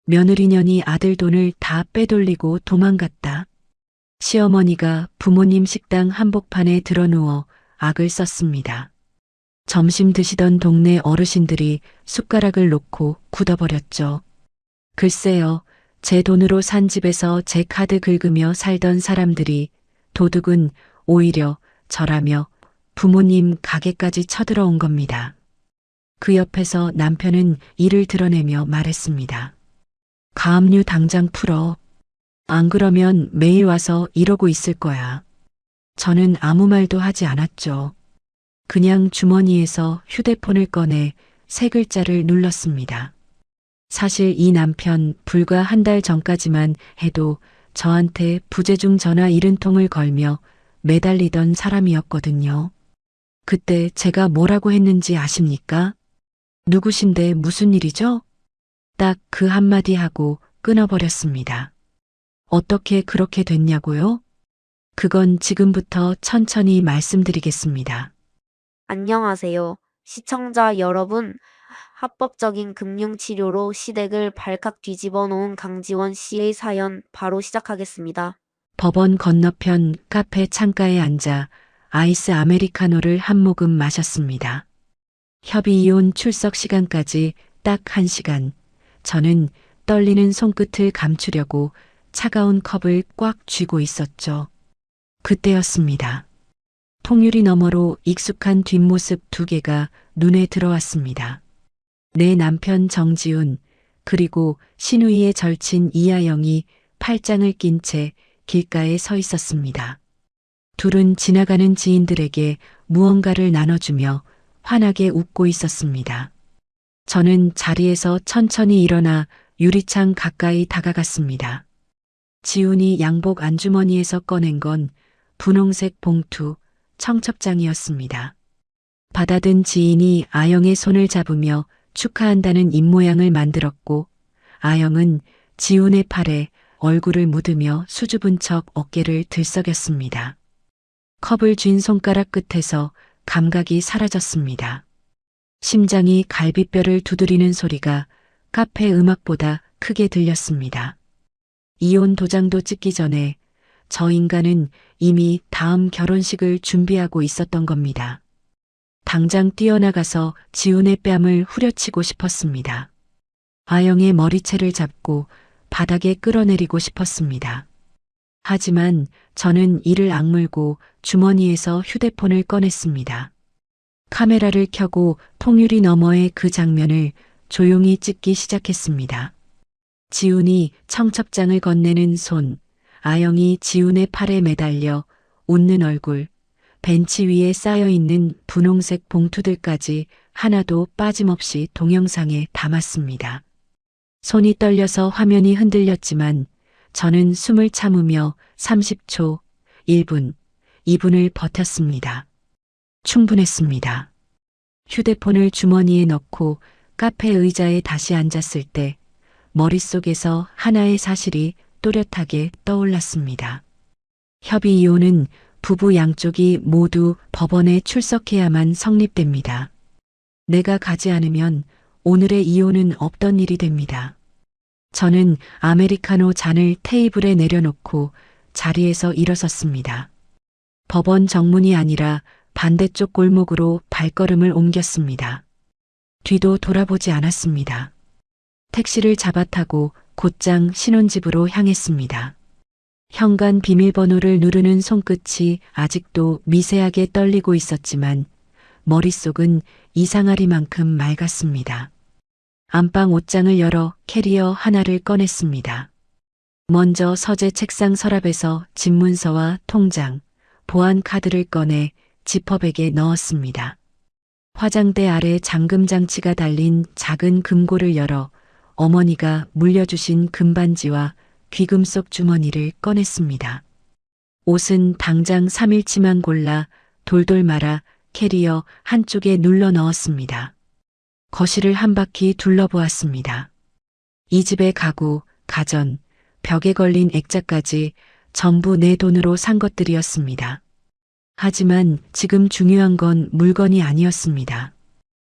며느리년이 아들 돈을 다 빼돌리고 도망갔다. 시어머니가 부모님 식당 한복판에 드러누워 악을 썼습니다. 점심 드시던 동네 어르신들이 숟가락을 놓고 굳어버렸죠. 글쎄요, 제 돈으로 산 집에서 제 카드 긁으며 살던 사람들이 도둑은 오히려 저라며 부모님 가게까지 쳐들어온 겁니다. 그 옆에서 남편은 이를 드러내며 말했습니다. 가압류 당장 풀어. 안 그러면 매일 와서 이러고 있을 거야. 저는 아무 말도 하지 않았죠. 그냥 주머니에서 휴대폰을 꺼내 세 글자를 눌렀습니다. 사실 이 남편 불과 한 달 전까지만 해도 저한테 부재중 전화 70통을 걸며 매달리던 사람이었거든요. 그때 제가 뭐라고 했는지 아십니까? 누구신데 무슨 일이죠? 딱 그 한마디 하고 끊어버렸습니다. 어떻게 그렇게 됐냐고요? 그건 지금부터 천천히 말씀드리겠습니다. 안녕하세요. 시청자 여러분. 합법적인 금융치료로 시댁을 발칵 뒤집어 놓은 강지원 씨의 사연 바로 시작하겠습니다. 법원 건너편 카페 창가에 앉아 아이스 아메리카노를 한 모금 마셨습니다. 협의이혼 출석 시간까지 딱 1시간. 저는 떨리는 손끝을 감추려고 차가운 컵을 꽉 쥐고 있었죠. 그때였습니다. 통유리 너머로 익숙한 뒷모습 두 개가 눈에 들어왔습니다. 내 남편 정지훈, 그리고 신우이의 절친 이하영이 팔짱을 낀 채 길가에 서 있었습니다. 둘은 지나가는 지인들에게 무언가를 나눠주며 환하게 웃고 있었습니다. 저는 자리에서 천천히 일어나 유리창 가까이 다가갔습니다. 지훈이 양복 안주머니에서 꺼낸 건 분홍색 봉투, 청첩장이었습니다. 받아든 지인이 아영의 손을 잡으며 축하한다는 입모양을 만들었고, 아영은 지훈의 팔에 얼굴을 묻으며 수줍은 척 어깨를 들썩였습니다. 컵을 쥔 손가락 끝에서 감각이 사라졌습니다. 심장이 갈비뼈를 두드리는 소리가 카페 음악보다 크게 들렸습니다. 이혼 도장도 찍기 전에 저 인간은 이미 다음 결혼식을 준비하고 있었던 겁니다. 당장 뛰어나가서 지훈의 뺨을 후려치고 싶었습니다. 아영의 머리채를 잡고 바닥에 끌어내리고 싶었습니다. 하지만 저는 이를 악물고 주머니에서 휴대폰을 꺼냈습니다. 카메라를 켜고 통유리 너머의 그 장면을 조용히 찍기 시작했습니다. 지훈이 청첩장을 건네는 손, 아영이 지훈의 팔에 매달려 웃는 얼굴, 벤치 위에 쌓여있는 분홍색 봉투들까지 하나도 빠짐없이 동영상에 담았습니다. 손이 떨려서 화면이 흔들렸지만 저는 숨을 참으며 30초, 1분, 2분을 버텼습니다. 충분했습니다. 휴대폰을 주머니에 넣고 카페 의자에 다시 앉았을 때 머릿속에서 하나의 사실이 또렷하게 떠올랐습니다. 협의 이혼은 부부 양쪽이 모두 법원에 출석해야만 성립됩니다. 내가 가지 않으면 오늘의 이혼은 없던 일이 됩니다. 저는 아메리카노 잔을 테이블에 내려놓고 자리에서 일어섰습니다. 법원 정문이 아니라 반대쪽 골목으로 발걸음을 옮겼습니다. 뒤도 돌아보지 않았습니다. 택시를 잡아 타고 곧장 신혼집으로 향했습니다. 현관 비밀번호를 누르는 손끝이 아직도 미세하게 떨리고 있었지만 머릿속은 이상하리만큼 맑았습니다. 안방 옷장을 열어 캐리어 하나를 꺼냈습니다. 먼저 서재 책상 서랍에서 집문서와 통장, 보안 카드를 꺼내 지퍼백에 넣었습니다. 화장대 아래 잠금 장치가 달린 작은 금고를 열어 어머니가 물려주신 금반지와 귀금속 주머니를 꺼냈습니다. 옷은 당장 3일치만 골라 돌돌 말아 캐리어 한쪽에 눌러 넣었습니다. 거실을 한 바퀴 둘러보았습니다. 이 집의 가구, 가전, 벽에 걸린 액자까지 전부 내 돈으로 산 것들이었습니다. 하지만 지금 중요한 건 물건이 아니었습니다.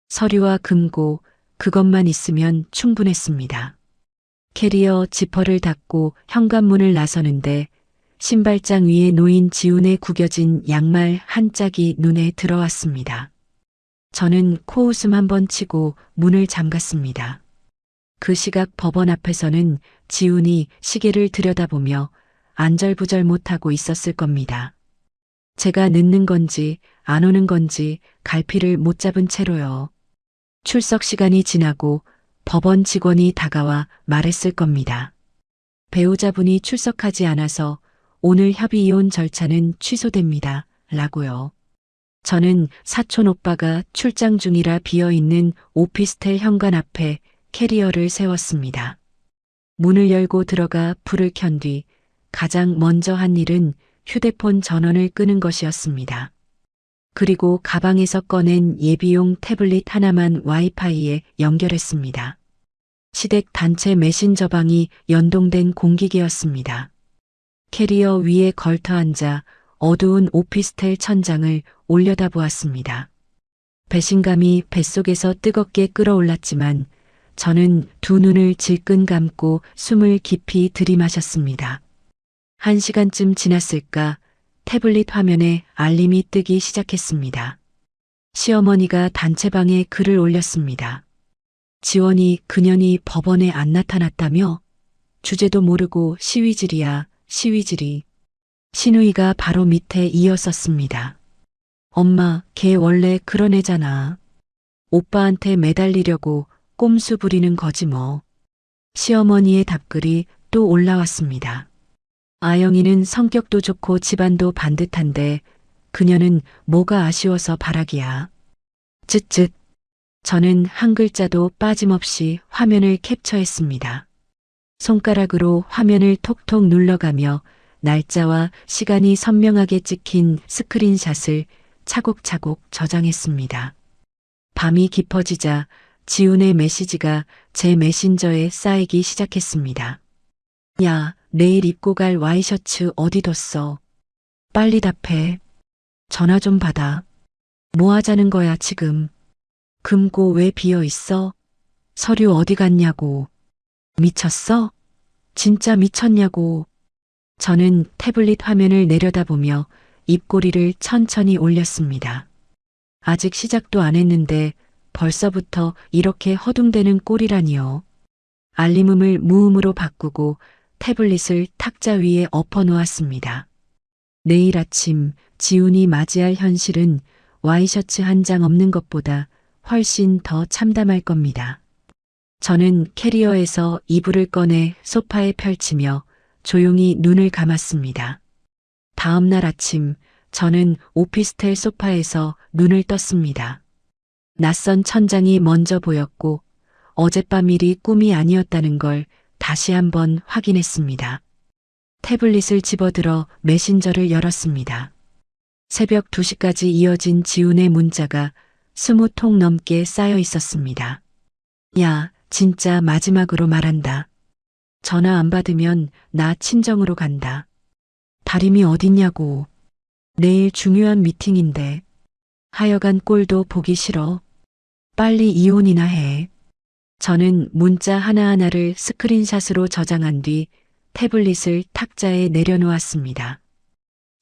서류와 금고, 그것만 있으면 충분했습니다. 캐리어 지퍼를 닫고 현관문을 나서는데 신발장 위에 놓인 지훈의 구겨진 양말 한 짝이 눈에 들어왔습니다. 저는 코웃음 한번 치고 문을 잠갔습니다. 그 시각 법원 앞에서는 지훈이 시계를 들여다보며 안절부절 못하고 있었을 겁니다. 제가 늦는 건지 안 오는 건지 갈피를 못 잡은 채로요. 출석 시간이 지나고 법원 직원이 다가와 말했을 겁니다. 배우자분이 출석하지 않아서 오늘 협의 이혼 절차는 취소됩니다. 라고요. 저는 사촌 오빠가 출장 중이라 비어있는 오피스텔 현관 앞에 캐리어를 세웠습니다. 문을 열고 들어가 불을 켠 뒤 가장 먼저 한 일은 휴대폰 전원을 끄는 것이었습니다. 그리고 가방에서 꺼낸 예비용 태블릿 하나만 와이파이에 연결했습니다. 시댁 단체 메신저방이 연동된 공기계였습니다. 캐리어 위에 걸터 앉아 어두운 오피스텔 천장을 올려다보았습니다. 배신감이 뱃속에서 뜨겁게 끓어올랐지만 저는 두 눈을 질끈 감고 숨을 깊이 들이마셨습니다. 1시간쯤 지났을까 태블릿 화면에 알림이 뜨기 시작했습니다. 시어머니가 단체방에 글을 올렸습니다. 지원이 그년이 법원에 안 나타났다며? 주제도 모르고 시위질이야, 시위질이. 신우이가 바로 밑에 이었었습니다. 엄마, 걔 원래 그런 애잖아. 오빠한테 매달리려고 꼼수 부리는 거지 뭐. 시어머니의 답글이 또 올라왔습니다. 아영이는 성격도 좋고 집안도 반듯한데 그녀는 뭐가 아쉬워서 바라기야. 쯧쯧. 저는 한 글자도 빠짐없이 화면을 캡처했습니다. 손가락으로 화면을 톡톡 눌러가며 날짜와 시간이 선명하게 찍힌 스크린샷을 차곡차곡 저장했습니다. 밤이 깊어지자 지훈의 메시지가 제 메신저에 쌓이기 시작했습니다. 야, 내일 입고 갈 와이셔츠 어디 뒀어? 빨리 답해. 전화 좀 받아. 뭐 하자는 거야 지금? 금고 왜 비어 있어? 서류 어디 갔냐고. 미쳤어? 진짜 미쳤냐고. 저는 태블릿 화면을 내려다보며 입꼬리를 천천히 올렸습니다. 아직 시작도 안 했는데 벌써부터 이렇게 허둥대는 꼴이라니요. 알림음을 무음으로 바꾸고 태블릿을 탁자 위에 엎어 놓았습니다. 내일 아침 지훈이 맞이할 현실은 와이셔츠 한 장 없는 것보다 훨씬 더 참담할 겁니다. 저는 캐리어에서 이불을 꺼내 소파에 펼치며 조용히 눈을 감았습니다. 다음 날 아침 저는 오피스텔 소파에서 눈을 떴습니다. 낯선 천장이 먼저 보였고 어젯밤 일이 꿈이 아니었다는 걸 다시 한번 확인했습니다. 태블릿을 집어들어 메신저를 열었습니다. 새벽 2시까지 이어진 지훈의 문자가 20통 넘게 쌓여 있었습니다. 야, 진짜 마지막으로 말한다. 전화 안 받으면 나 친정으로 간다. 다림이 어딨냐고. 내일 중요한 미팅인데. 하여간 꼴도 보기 싫어. 빨리 이혼이나 해. 저는 문자 하나하나를 스크린샷으로 저장한 뒤 태블릿을 탁자에 내려놓았습니다.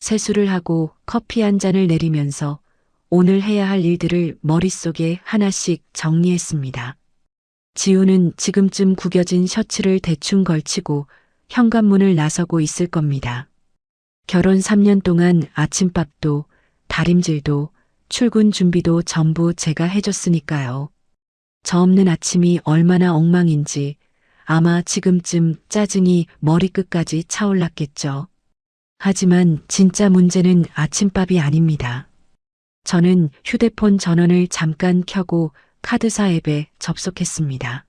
세수를 하고 커피 한 잔을 내리면서 오늘 해야 할 일들을 머릿속에 하나씩 정리했습니다. 지훈은 지금쯤 구겨진 셔츠를 대충 걸치고 현관문을 나서고 있을 겁니다. 결혼 3년 동안 아침밥도 다림질도 출근 준비도 전부 제가 해줬으니까요. 저 없는 아침이 얼마나 엉망인지 아마 지금쯤 짜증이 머리끝까지 차올랐겠죠. 하지만 진짜 문제는 아침밥이 아닙니다. 저는 휴대폰 전원을 잠깐 켜고 카드사 앱에 접속했습니다.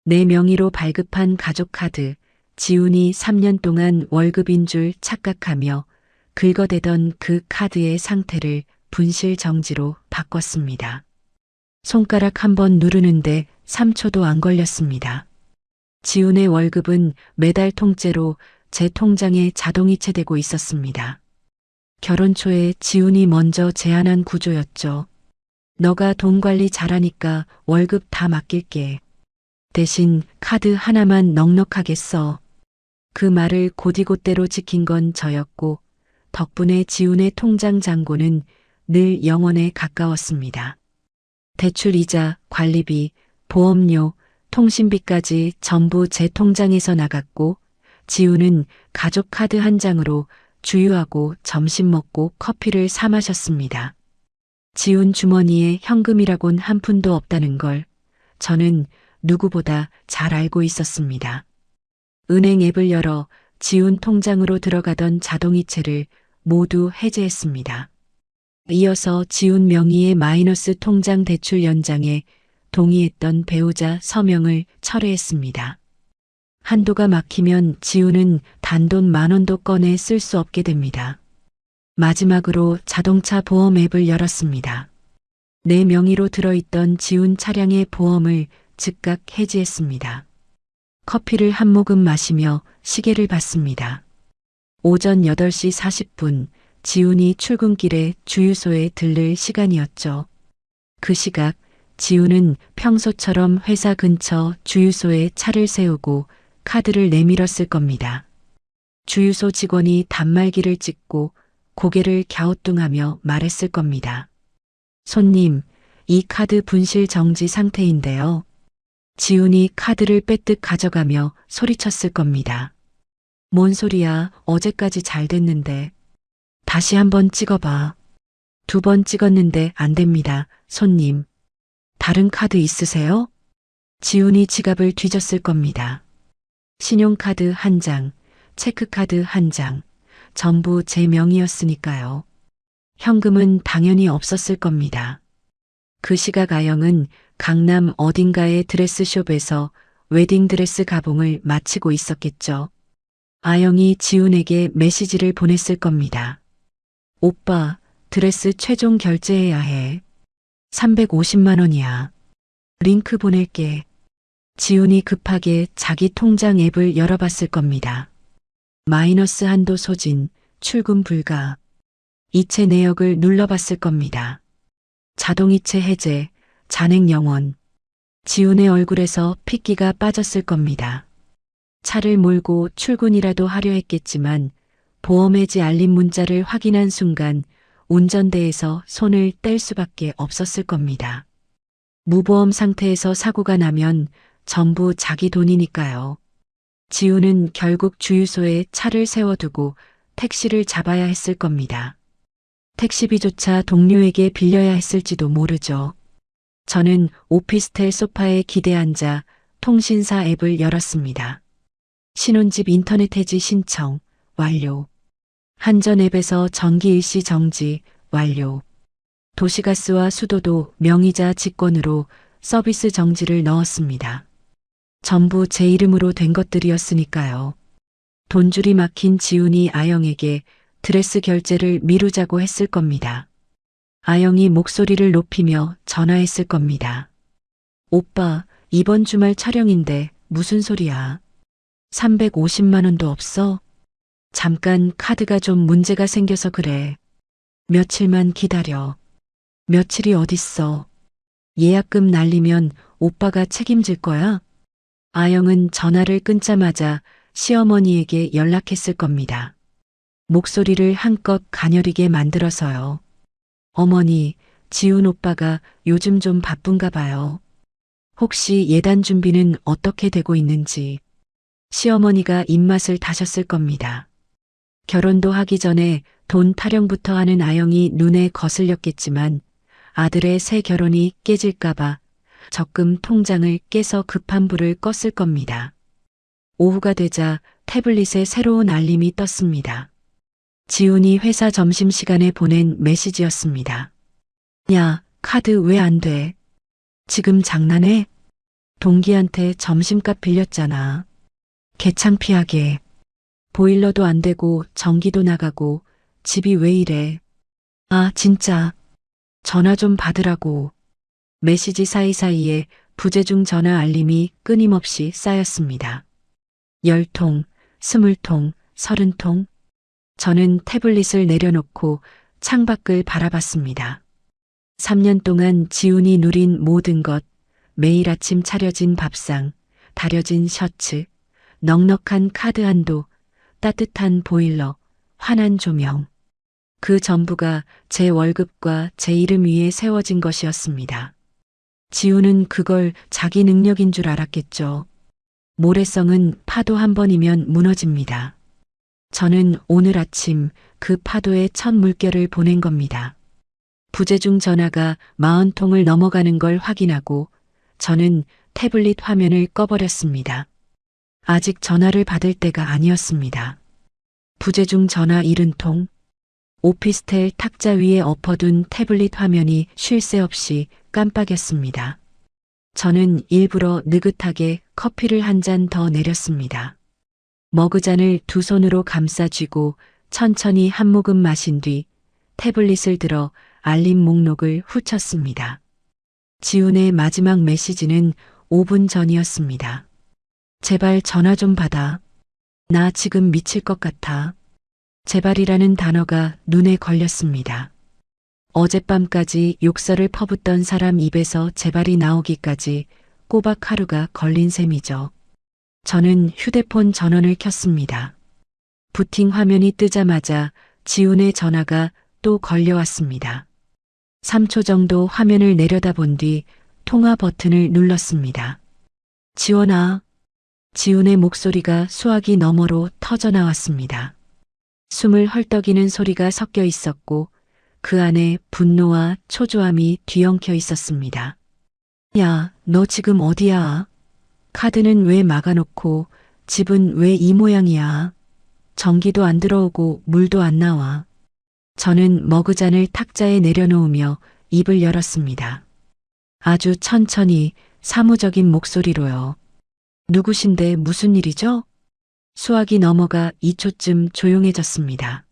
내 명의로 발급한 가족카드, 지훈이 3년 동안 월급인 줄 착각하며 긁어대던 그 카드의 상태를 분실 정지로 바꿨습니다. 손가락 한번 누르는데 3초도 안 걸렸습니다. 지훈의 월급은 매달 통째로 제 통장에 자동이체되고 있었습니다. 결혼 초에 지훈이 먼저 제안한 구조였죠. 너가 돈 관리 잘하니까 월급 다 맡길게. 대신 카드 하나만 넉넉하게 써. 그 말을 곧이곧대로 지킨 건 저였고 덕분에 지훈의 통장 잔고는 늘 영원에 가까웠습니다. 대출이자, 관리비, 보험료, 통신비까지 전부 제 통장에서 나갔고 지훈은 가족 카드 한 장으로 주유하고 점심 먹고 커피를 사 마셨습니다. 지훈 주머니에 현금이라곤 한 푼도 없다는 걸 저는 누구보다 잘 알고 있었습니다. 은행 앱을 열어 지훈 통장으로 들어가던 자동이체를 모두 해제했습니다. 이어서 지훈 명의의 마이너스 통장 대출 연장에 동의했던 배우자 서명을 철회했습니다. 한도가 막히면 지훈은 단돈 10,000원도 꺼내 쓸 수 없게 됩니다. 마지막으로 자동차 보험 앱을 열었습니다. 내 명의로 들어있던 지훈 차량의 보험을 즉각 해지했습니다. 커피를 한 모금 마시며 시계를 봤습니다. 오전 8시 40분 지훈이 출근길에 주유소에 들를 시간이었죠. 그 시각 지훈은 평소처럼 회사 근처 주유소에 차를 세우고 카드를 내밀었을 겁니다. 주유소 직원이 단말기를 찍고 고개를 갸우뚱하며 말했을 겁니다. 손님, 이 카드 분실 정지 상태인데요. 지훈이 카드를 빼뜩 가져가며 소리쳤을 겁니다. 뭔 소리야, 어제까지 잘 됐는데. 다시 한번 찍어봐. 2번 찍었는데 안 됩니다, 손님. 다른 카드 있으세요? 지훈이 지갑을 뒤졌을 겁니다. 신용카드 1장, 체크카드 1장, 전부 제 명의였으니까요. 현금은 당연히 없었을 겁니다. 그 시각 아영은 강남 어딘가의 드레스숍에서 웨딩드레스 가봉을 마치고 있었겠죠. 아영이 지훈에게 메시지를 보냈을 겁니다. 오빠, 드레스 최종 결제해야 해. 350만 원이야. 링크 보낼게. 지훈이 급하게 자기 통장 앱을 열어봤을 겁니다. 마이너스 한도 소진, 출금 불가. 이체 내역을 눌러봤을 겁니다. 자동이체 해제, 잔액 영원. 지훈의 얼굴에서 핏기가 빠졌을 겁니다. 차를 몰고 출근이라도 하려 했겠지만 보험 해지 알림 문자를 확인한 순간 운전대에서 손을 뗄 수밖에 없었을 겁니다. 무보험 상태에서 사고가 나면 전부 자기 돈이니까요. 지훈은 결국 주유소에 차를 세워두고 택시를 잡아야 했을 겁니다. 택시비조차 동료에게 빌려야 했을지도 모르죠. 저는 오피스텔 소파에 기대 앉아 통신사 앱을 열었습니다. 신혼집 인터넷 해지 신청 완료. 한전 앱에서 전기 일시 정지 완료. 도시가스와 수도도 명의자 직권으로 서비스 정지를 넣었습니다. 전부 제 이름으로 된 것들이었으니까요. 돈줄이 막힌 지훈이 아영에게 드레스 결제를 미루자고 했을 겁니다. 아영이 목소리를 높이며 전화했을 겁니다. 오빠, 이번 주말 촬영인데 무슨 소리야? 350만 원도 없어? 잠깐 카드가 좀 문제가 생겨서 그래. 며칠만 기다려. 며칠이 어딨어. 예약금 날리면 오빠가 책임질 거야? 아영은 전화를 끊자마자 시어머니에게 연락했을 겁니다. 목소리를 한껏 가녀리게 만들어서요. 어머니, 지훈 오빠가 요즘 좀 바쁜가 봐요. 혹시 예단 준비는 어떻게 되고 있는지. 시어머니가 입맛을 다셨을 겁니다. 결혼도 하기 전에 돈 타령부터 하는 아영이 눈에 거슬렸겠지만 아들의 새 결혼이 깨질까봐 적금 통장을 깨서 급한 불을 껐을 겁니다. 오후가 되자 태블릿에 새로운 알림이 떴습니다. 지훈이 회사 점심시간에 보낸 메시지였습니다. 야, 카드 왜 안 돼? 지금 장난해? 동기한테 점심값 빌렸잖아. 개창피하게. 보일러도 안 되고 전기도 나가고 집이 왜 이래? 아, 진짜. 전화 좀 받으라고. 메시지 사이사이에 부재중 전화 알림이 끊임없이 쌓였습니다. 10통, 20통, 30통. 저는 태블릿을 내려놓고 창밖을 바라봤습니다. 3년 동안 지훈이 누린 모든 것, 매일 아침 차려진 밥상, 다려진 셔츠, 넉넉한 카드 한도, 따뜻한 보일러, 환한 조명. 그 전부가 제 월급과 제 이름 위에 세워진 것이었습니다. 지우는 그걸 자기 능력인 줄 알았겠죠. 모래성은 파도 한 번이면 무너집니다. 저는 오늘 아침 그 파도에 첫 물결을 보낸 겁니다. 부재중 전화가 40통을 넘어가는 걸 확인하고 저는 태블릿 화면을 꺼버렸습니다. 아직 전화를 받을 때가 아니었습니다. 부재중 전화 70통. 오피스텔 탁자 위에 엎어둔 태블릿 화면이 쉴 새 없이 깜빡였습니다. 저는 일부러 느긋하게 커피를 한 잔 더 내렸습니다. 머그잔을 두 손으로 감싸 쥐고 천천히 한 모금 마신 뒤 태블릿을 들어 알림 목록을 후쳤습니다. 지훈의 마지막 메시지는 5분 전이었습니다. 제발 전화 좀 받아. 나 지금 미칠 것 같아. 제발이라는 단어가 눈에 걸렸습니다. 어젯밤까지 욕설을 퍼붓던 사람 입에서 제발이 나오기까지 꼬박 하루가 걸린 셈이죠. 저는 휴대폰 전원을 켰습니다. 부팅 화면이 뜨자마자 지훈의 전화가 또 걸려왔습니다. 3초 정도 화면을 내려다본 뒤 통화 버튼을 눌렀습니다. 지원아. 지훈의 목소리가 수화기 너머로 터져나왔습니다. 숨을 헐떡이는 소리가 섞여 있었고 그 안에 분노와 초조함이 뒤엉켜 있었습니다. 야, 너 지금 어디야? 카드는 왜 막아놓고 집은 왜 이 모양이야? 전기도 안 들어오고 물도 안 나와. 저는 머그잔을 탁자에 내려놓으며 입을 열었습니다. 아주 천천히 사무적인 목소리로요. 누구신데 무슨 일이죠? 수화기 너머가 2초쯤 조용해졌습니다.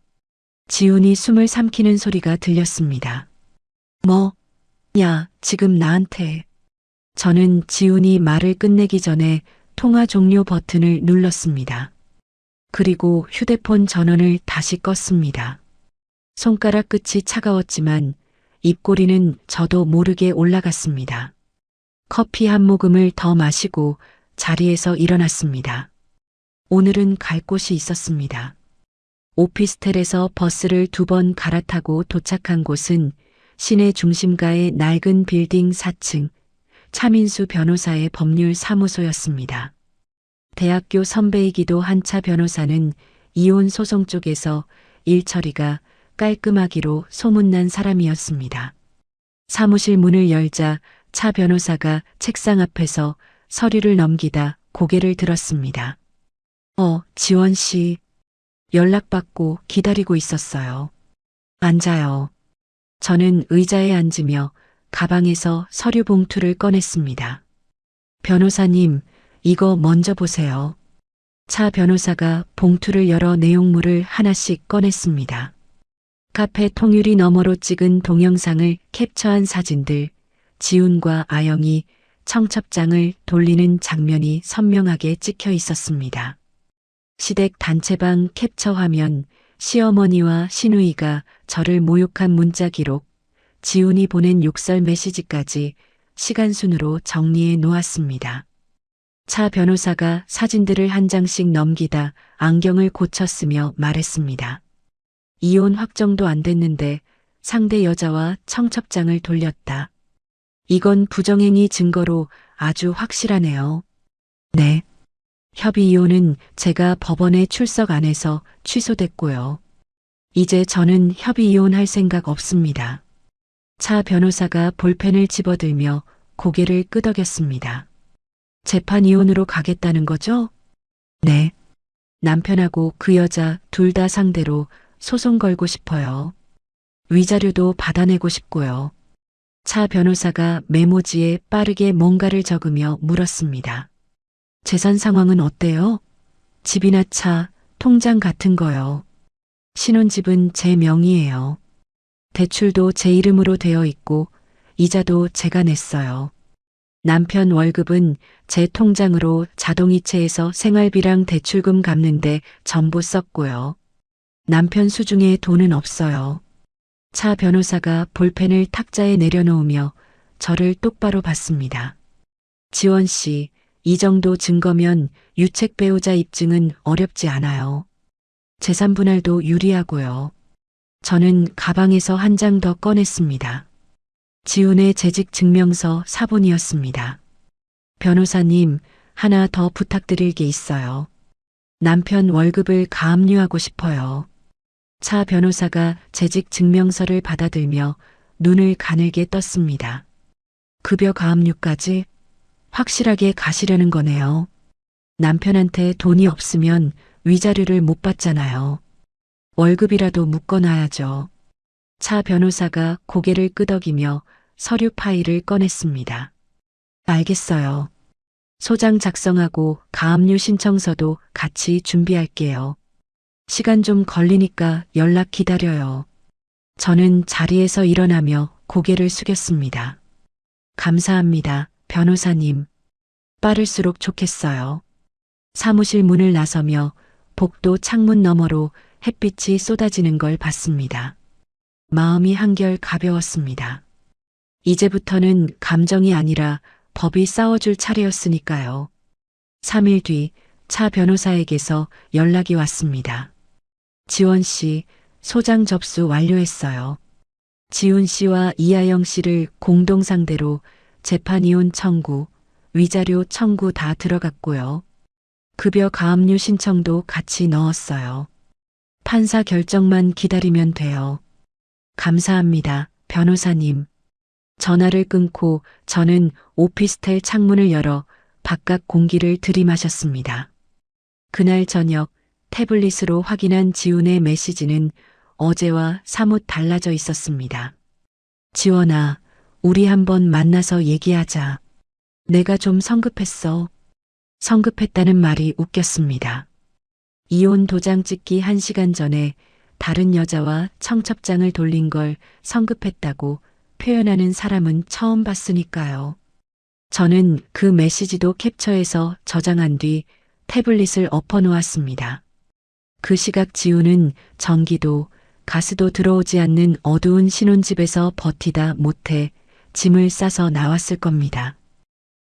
지훈이 숨을 삼키는 소리가 들렸습니다. 뭐? 야, 지금 나한테. 저는 지훈이 말을 끝내기 전에 통화 종료 버튼을 눌렀습니다. 그리고 휴대폰 전원을 다시 껐습니다. 손가락 끝이 차가웠지만 입꼬리는 저도 모르게 올라갔습니다. 커피 한 모금을 더 마시고 자리에서 일어났습니다. 오늘은 갈 곳이 있었습니다. 오피스텔에서 버스를 2번 갈아타고 도착한 곳은 시내 중심가의 낡은 빌딩 4층 차민수 변호사의 법률 사무소였습니다. 대학교 선배이기도 한 차 변호사는 이혼 소송 쪽에서 일 처리가 깔끔하기로 소문난 사람이었습니다. 사무실 문을 열자 차 변호사가 책상 앞에서 서류를 넘기다 고개를 들었습니다. 지원 씨. 연락받고 기다리고 있었어요. 앉아요. 저는 의자에 앉으며 가방에서 서류 봉투를 꺼냈습니다. 변호사님, 이거 먼저 보세요. 차 변호사가 봉투를 열어 내용물을 하나씩 꺼냈습니다. 카페 통유리 너머로 찍은 동영상을 캡처한 사진들, 지훈과 아영이 청첩장을 돌리는 장면이 선명하게 찍혀 있었습니다. 시댁 단체방 캡처 화면, 시어머니와 시누이가 저를 모욕한 문자 기록, 지훈이 보낸 욕설 메시지까지 시간순으로 정리해 놓았습니다. 차 변호사가 사진들을 한 장씩 넘기다 안경을 고쳤으며 말했습니다. 이혼 확정도 안 됐는데 상대 여자와 청첩장을 돌렸다. 이건 부정행위 증거로 아주 확실하네요. 네. 협의 이혼은 제가 법원에 출석 안 해서 취소됐고요. 이제 저는 협의 이혼할 생각 없습니다. 차 변호사가 볼펜을 집어들며 고개를 끄덕였습니다. 재판 이혼으로 가겠다는 거죠? 네. 남편하고 그 여자 둘 다 상대로 소송 걸고 싶어요. 위자료도 받아내고 싶고요. 차 변호사가 메모지에 빠르게 뭔가를 적으며 물었습니다. 재산 상황은 어때요? 집이나 차, 통장 같은 거요. 신혼집은 제 명의예요. 대출도 제 이름으로 되어 있고 이자도 제가 냈어요. 남편 월급은 제 통장으로 자동이체해서 생활비랑 대출금 갚는데 전부 썼고요. 남편 수중에 돈은 없어요. 차 변호사가 볼펜을 탁자에 내려놓으며 저를 똑바로 봤습니다. 지원 씨, 이 정도 증거면 유책 배우자 입증은 어렵지 않아요. 재산 분할도 유리하고요. 저는 가방에서 한 장 더 꺼냈습니다. 지훈의 재직 증명서 사본이었습니다. 변호사님, 하나 더 부탁드릴 게 있어요. 남편 월급을 가압류하고 싶어요. 차 변호사가 재직 증명서를 받아들며 눈을 가늘게 떴습니다. 급여 가압류까지 확실하게 가시려는 거네요. 남편한테 돈이 없으면 위자료를 못 받잖아요. 월급이라도 묶어놔야죠. 차 변호사가 고개를 끄덕이며 서류 파일을 꺼냈습니다. 알겠어요. 소장 작성하고 가압류 신청서도 같이 준비할게요. 시간 좀 걸리니까 연락 기다려요. 저는 자리에서 일어나며 고개를 숙였습니다. 감사합니다, 변호사님. 빠를수록 좋겠어요. 사무실 문을 나서며 복도 창문 너머로 햇빛이 쏟아지는 걸 봤습니다. 마음이 한결 가벼웠습니다. 이제부터는 감정이 아니라 법이 싸워줄 차례였으니까요. 3일 뒤 차 변호사에게서 연락이 왔습니다. 지원 씨, 소장 접수 완료했어요. 지훈 씨와 이하영 씨를 공동 상대로 재판 이혼 청구, 위자료 청구 다 들어갔고요. 급여 가압류 신청도 같이 넣었어요. 판사 결정만 기다리면 돼요. 감사합니다, 변호사님. 전화를 끊고 저는 오피스텔 창문을 열어 바깥 공기를 들이마셨습니다. 그날 저녁 태블릿으로 확인한 지훈의 메시지는 어제와 사뭇 달라져 있었습니다. 지원아, 우리 한번 만나서 얘기하자. 내가 좀 성급했어. 성급했다는 말이 웃겼습니다. 이혼 도장 찍기 1시간 전에 다른 여자와 청첩장을 돌린 걸 성급했다고 표현하는 사람은 처음 봤으니까요. 저는 그 메시지도 캡처해서 저장한 뒤 태블릿을 엎어놓았습니다. 그 시각 지훈은 전기도 가스도 들어오지 않는 어두운 신혼집에서 버티다 못해 짐을 싸서 나왔을 겁니다.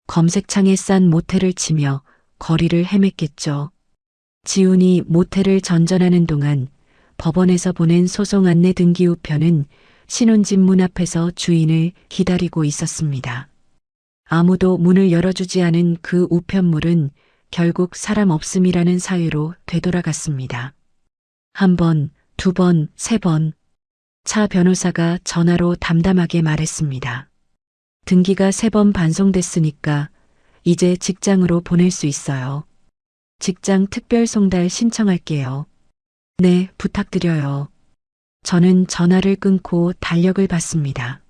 검색창에 싼 모텔을 치며 거리를 헤맸겠죠. 지훈이 모텔을 전전하는 동안 법원에서 보낸 소송 안내 등기 우편은 신혼집 문 앞에서 주인을 기다리고 있었습니다. 아무도 문을 열어주지 않은 그 우편물은 결국 사람 없음이라는 사유로 되돌아갔습니다. 1번, 2번, 3번. 차 변호사가 전화로 담담하게 말했습니다. 등기가 3번 반송됐으니까 이제 직장으로 보낼 수 있어요. 직장 특별 송달 신청할게요. 네, 부탁드려요. 저는 전화를 끊고 달력을 봤습니다.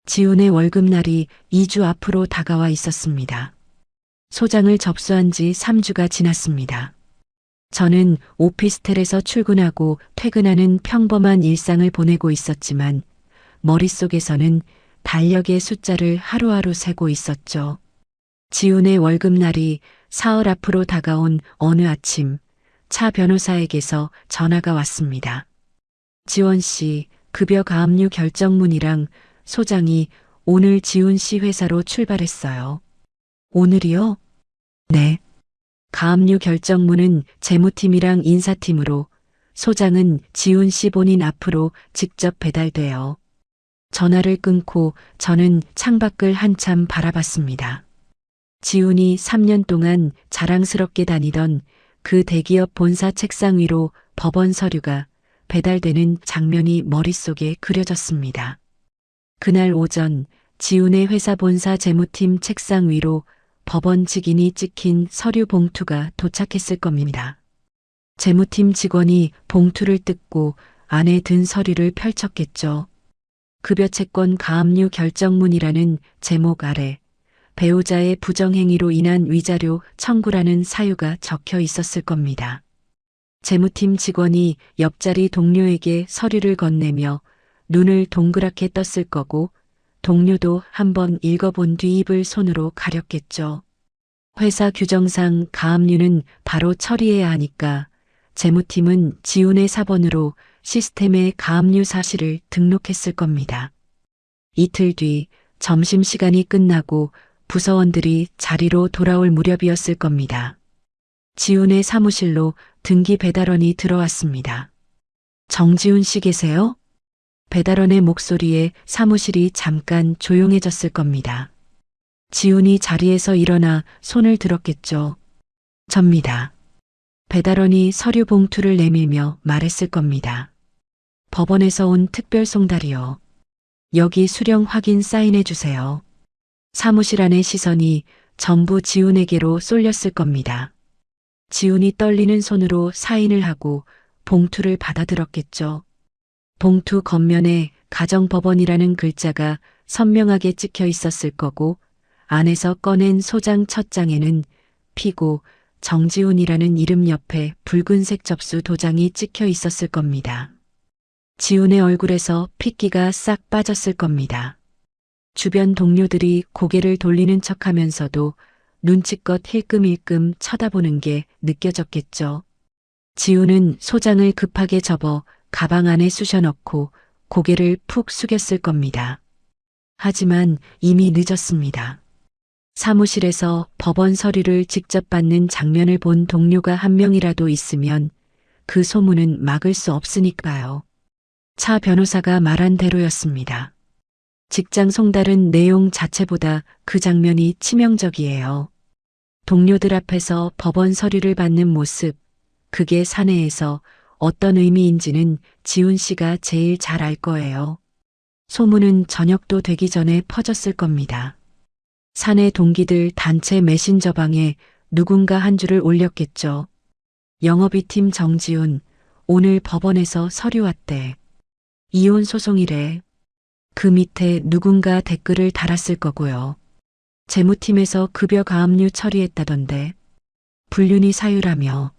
지훈의 월급날이 2주 앞으로 다가와 있었습니다. 소장을 접수한 지 3주가 지났습니다. 저는 오피스텔에서 출근하고 퇴근하는 평범한 일상을 보내고 있었지만 머릿속에서는 달력의 숫자를 하루하루 세고 있었죠. 지훈의 월급날이 사흘 앞으로 다가온 어느 아침, 차 변호사에게서 전화가 왔습니다. 지원 씨, 급여 가압류 결정문이랑 소장이 오늘 지훈 씨 회사로 출발했어요. 오늘이요? 네. 가압류 결정문은 재무팀이랑 인사팀으로, 소장은 지훈 씨 본인 앞으로 직접 배달돼요. 전화를 끊고 저는 창밖을 한참 바라봤습니다. 지훈이 3년 동안 자랑스럽게 다니던 그 대기업 본사 책상 위로 법원 서류가 배달되는 장면이 머릿속에 그려졌습니다. 그날 오전 지훈의 회사 본사 재무팀 책상 위로 법원 직인이 찍힌 서류 봉투가 도착했을 겁니다. 재무팀 직원이 봉투를 뜯고 안에 든 서류를 펼쳤겠죠. 급여 채권 가압류 결정문이라는 제목 아래 배우자의 부정행위로 인한 위자료 청구라는 사유가 적혀 있었을 겁니다. 재무팀 직원이 옆자리 동료에게 서류를 건네며 눈을 동그랗게 떴을 거고 동료도 한번 읽어본 뒤 입을 손으로 가렸겠죠. 회사 규정상 가압류는 바로 처리해야 하니까 재무팀은 지훈의 사본으로 시스템에 가압류 사실을 등록했을 겁니다. 이틀 뒤 점심시간이 끝나고 부서원들이 자리로 돌아올 무렵이었을 겁니다. 지훈의 사무실로 등기 배달원이 들어왔습니다. 정지훈 씨 계세요? 배달원의 목소리에 사무실이 잠깐 조용해졌을 겁니다. 지훈이 자리에서 일어나 손을 들었겠죠. 접니다. 배달원이 서류 봉투를 내밀며 말했을 겁니다. 법원에서 온 특별 송달이요. 여기 수령 확인 사인해 주세요. 사무실 안의 시선이 전부 지훈에게로 쏠렸을 겁니다. 지훈이 떨리는 손으로 사인을 하고 봉투를 받아들었겠죠. 봉투 겉면에 가정법원이라는 글자가 선명하게 찍혀 있었을 거고 안에서 꺼낸 소장 첫 장에는 피고 정지훈이라는 이름 옆에 붉은색 접수 도장이 찍혀 있었을 겁니다. 지훈의 얼굴에서 핏기가 싹 빠졌을 겁니다. 주변 동료들이 고개를 돌리는 척하면서도 눈치껏 힐끔힐끔 쳐다보는 게 느껴졌겠죠. 지훈은 소장을 급하게 접어 가방 안에 쑤셔넣고 고개를 푹 숙였을 겁니다. 하지만 이미 늦었습니다. 사무실에서 법원 서류를 직접 받는 장면을 본 동료가 한 명이라도 있으면 그 소문은 막을 수 없으니까요. 차 변호사가 말한 대로였습니다. 직장 송달은 내용 자체보다 그 장면이 치명적이에요. 동료들 앞에서 법원 서류를 받는 모습, 그게 사내에서 어떤 의미인지는 지훈 씨가 제일 잘 알 거예요. 소문은 저녁도 되기 전에 퍼졌을 겁니다. 사내 동기들 단체 메신저방에 누군가 한 줄을 올렸겠죠. 영업이 팀 정지훈, 오늘 법원에서 서류 왔대. 이혼 소송이래. 그 밑에 누군가 댓글을 달았을 거고요. 재무팀에서 급여 가압류 처리했다던데. 불륜이 사유라며.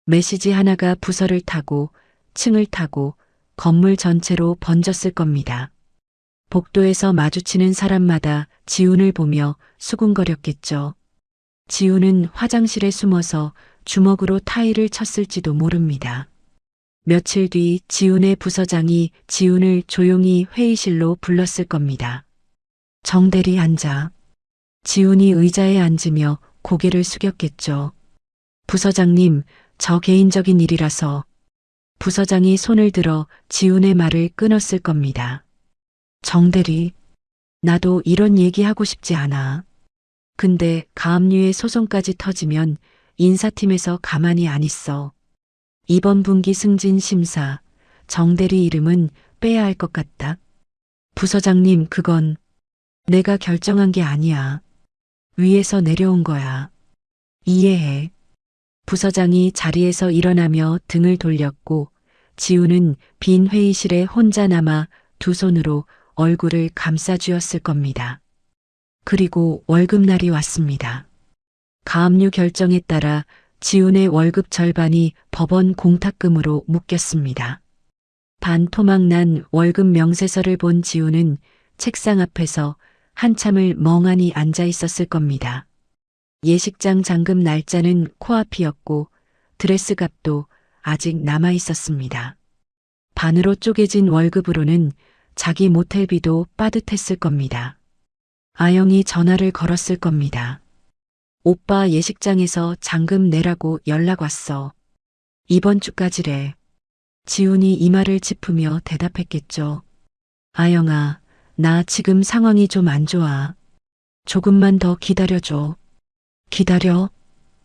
메시지 하나가 부서를 타고 층을 타고 건물 전체로 번졌을 겁니다. 복도에서 마주치는 사람마다 지훈을 보며 수군거렸겠죠. 지훈은 화장실에 숨어서 주먹으로 타일을 쳤을지도 모릅니다. 며칠 뒤 지훈의 부서장이 지훈을 조용히 회의실로 불렀을 겁니다. 정대리 앉아. 지훈이 의자에 앉으며 고개를 숙였겠죠. 부서장님, 저 개인적인 일이라서. 부서장이 손을 들어 지훈의 말을 끊었을 겁니다. 정대리, 나도 이런 얘기하고 싶지 않아. 근데 가압류의 소송까지 터지면 인사팀에서 가만히 안 있어. 이번 분기 승진 심사, 정대리 이름은 빼야 할 것 같다. 부서장님, 그건 내가 결정한 게 아니야. 위에서 내려온 거야. 이해해. 부서장이 자리에서 일어나며 등을 돌렸고 지훈은 빈 회의실에 혼자 남아 두 손으로 얼굴을 감싸쥐었을 겁니다. 그리고 월급날이 왔습니다. 가압류 결정에 따라 지훈의 월급 절반이 법원 공탁금으로 묶였습니다. 반토막난 월급 명세서를 본 지훈은 책상 앞에서 한참을 멍하니 앉아 있었을 겁니다. 예식장 잔금 날짜는 코앞이었고 드레스 값도 아직 남아 있었습니다. 반으로 쪼개진 월급으로는 자기 모텔비도 빠듯했을 겁니다. 아영이 전화를 걸었을 겁니다. 오빠 예식장에서 잔금 내라고 연락 왔어. 이번 주까지래. 지훈이 이 말을 짚으며 대답했겠죠. 아영아, 나 지금 상황이 좀 안 좋아. 조금만 더 기다려줘. 기다려?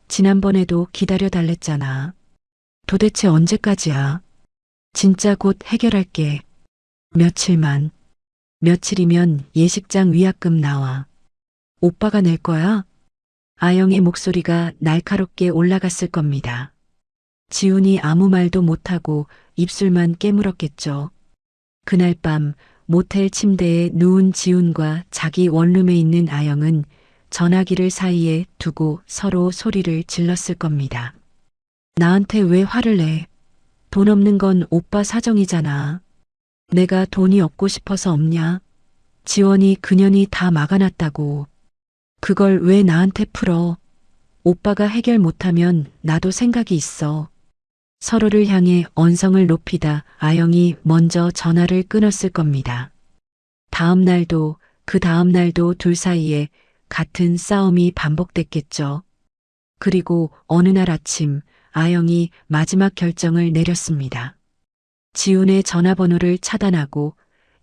지난번에도 기다려 달랬잖아. 도대체 언제까지야? 진짜 곧 해결할게. 며칠만. 며칠이면 예식장 위약금 나와. 오빠가 낼 거야? 아영의 목소리가 날카롭게 올라갔을 겁니다. 지훈이 아무 말도 못하고 입술만 깨물었겠죠. 그날 밤 모텔 침대에 누운 지훈과 자기 원룸에 있는 아영은 전화기를 사이에 두고 서로 소리를 질렀을 겁니다. 나한테 왜 화를 내? 돈 없는 건 오빠 사정이잖아. 내가 돈이 없고 싶어서 없냐? 지원이 그년이 다 막아놨다고. 그걸 왜 나한테 풀어? 오빠가 해결 못하면 나도 생각이 있어. 서로를 향해 언성을 높이다 아영이 먼저 전화를 끊었을 겁니다. 다음 날도 그 다음 날도 둘 사이에 같은 싸움이 반복됐겠죠. 그리고 어느 날 아침 아영이 마지막 결정을 내렸습니다. 지훈의 전화번호를 차단하고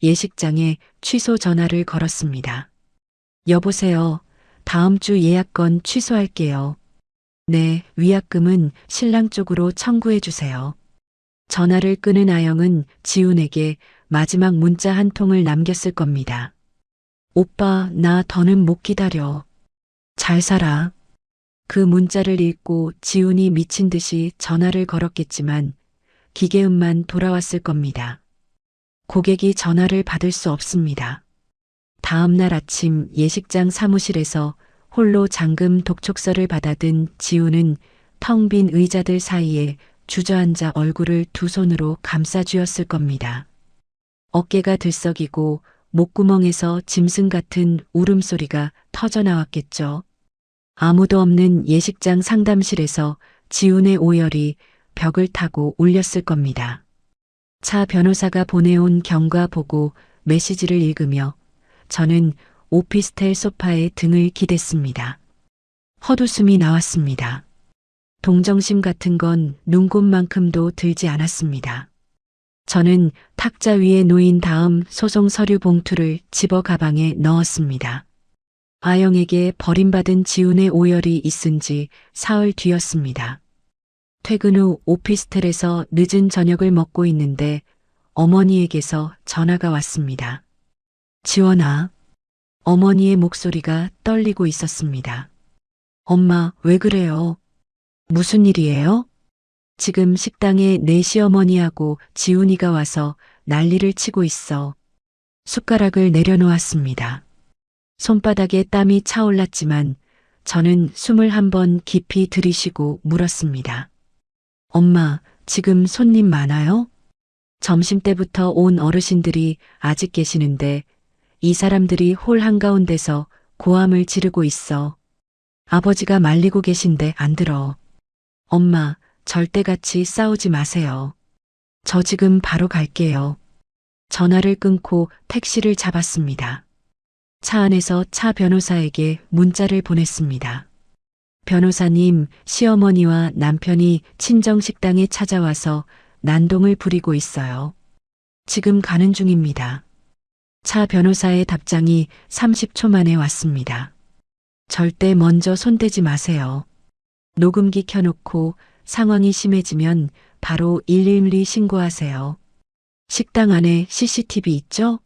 예식장에 취소 전화를 걸었습니다. 여보세요. 다음 주 예약건 취소할게요. 네, 위약금은 신랑 쪽으로 청구해 주세요. 전화를 끊은 아영은 지훈에게 마지막 문자 한 통을 남겼을 겁니다. 오빠, 나 더는 못 기다려. 잘 살아. 그 문자를 읽고 지훈이 미친 듯이 전화를 걸었겠지만 기계음만 돌아왔을 겁니다. 고객이 전화를 받을 수 없습니다. 다음 날 아침 예식장 사무실에서 홀로 잠금 독촉서를 받아든 지훈은 텅 빈 의자들 사이에 주저앉아 얼굴을 두 손으로 감싸쥐었을 겁니다. 어깨가 들썩이고 목구멍에서 짐승 같은 울음소리가 터져나왔겠죠. 아무도 없는 예식장 상담실에서 지훈의 오열이 벽을 타고 울렸을 겁니다. 차 변호사가 보내온 경과 보고 메시지를 읽으며 저는 오피스텔 소파에 등을 기댔습니다. 헛웃음이 나왔습니다. 동정심 같은 건 눈곱만큼도 들지 않았습니다. 저는 탁자 위에 놓인 다음 소송 서류 봉투를 집어 가방에 넣었습니다. 아영에게 버림받은 지훈의 오열이 있은 지 사흘 뒤였습니다. 퇴근 후 오피스텔에서 늦은 저녁을 먹고 있는데 어머니에게서 전화가 왔습니다. 지원아. 어머니의 목소리가 떨리고 있었습니다. 엄마, 왜 그래요? 무슨 일이에요? 지금 식당에 내 시어머니하고 지훈이가 와서 난리를 치고 있어. 숟가락을 내려놓았습니다. 손바닥에 땀이 차올랐지만 저는 숨을 한번 깊이 들이쉬고 물었습니다. 엄마, 지금 손님 많아요? 점심때부터 온 어르신들이 아직 계시는데 이 사람들이 홀 한가운데서 고함을 지르고 있어. 아버지가 말리고 계신데 안 들어. 엄마, 절대 같이 싸우지 마세요. 저 지금 바로 갈게요. 전화를 끊고 택시를 잡았습니다. 차 안에서 차 변호사에게 문자를 보냈습니다. 변호사님, 시어머니와 남편이 친정식당에 찾아와서 난동을 부리고 있어요. 지금 가는 중입니다. 차 변호사의 답장이 30초 만에 왔습니다. 절대 먼저 손대지 마세요. 녹음기 켜놓고 상황이 심해지면 바로 112 신고하세요. 식당 안에 CCTV 있죠?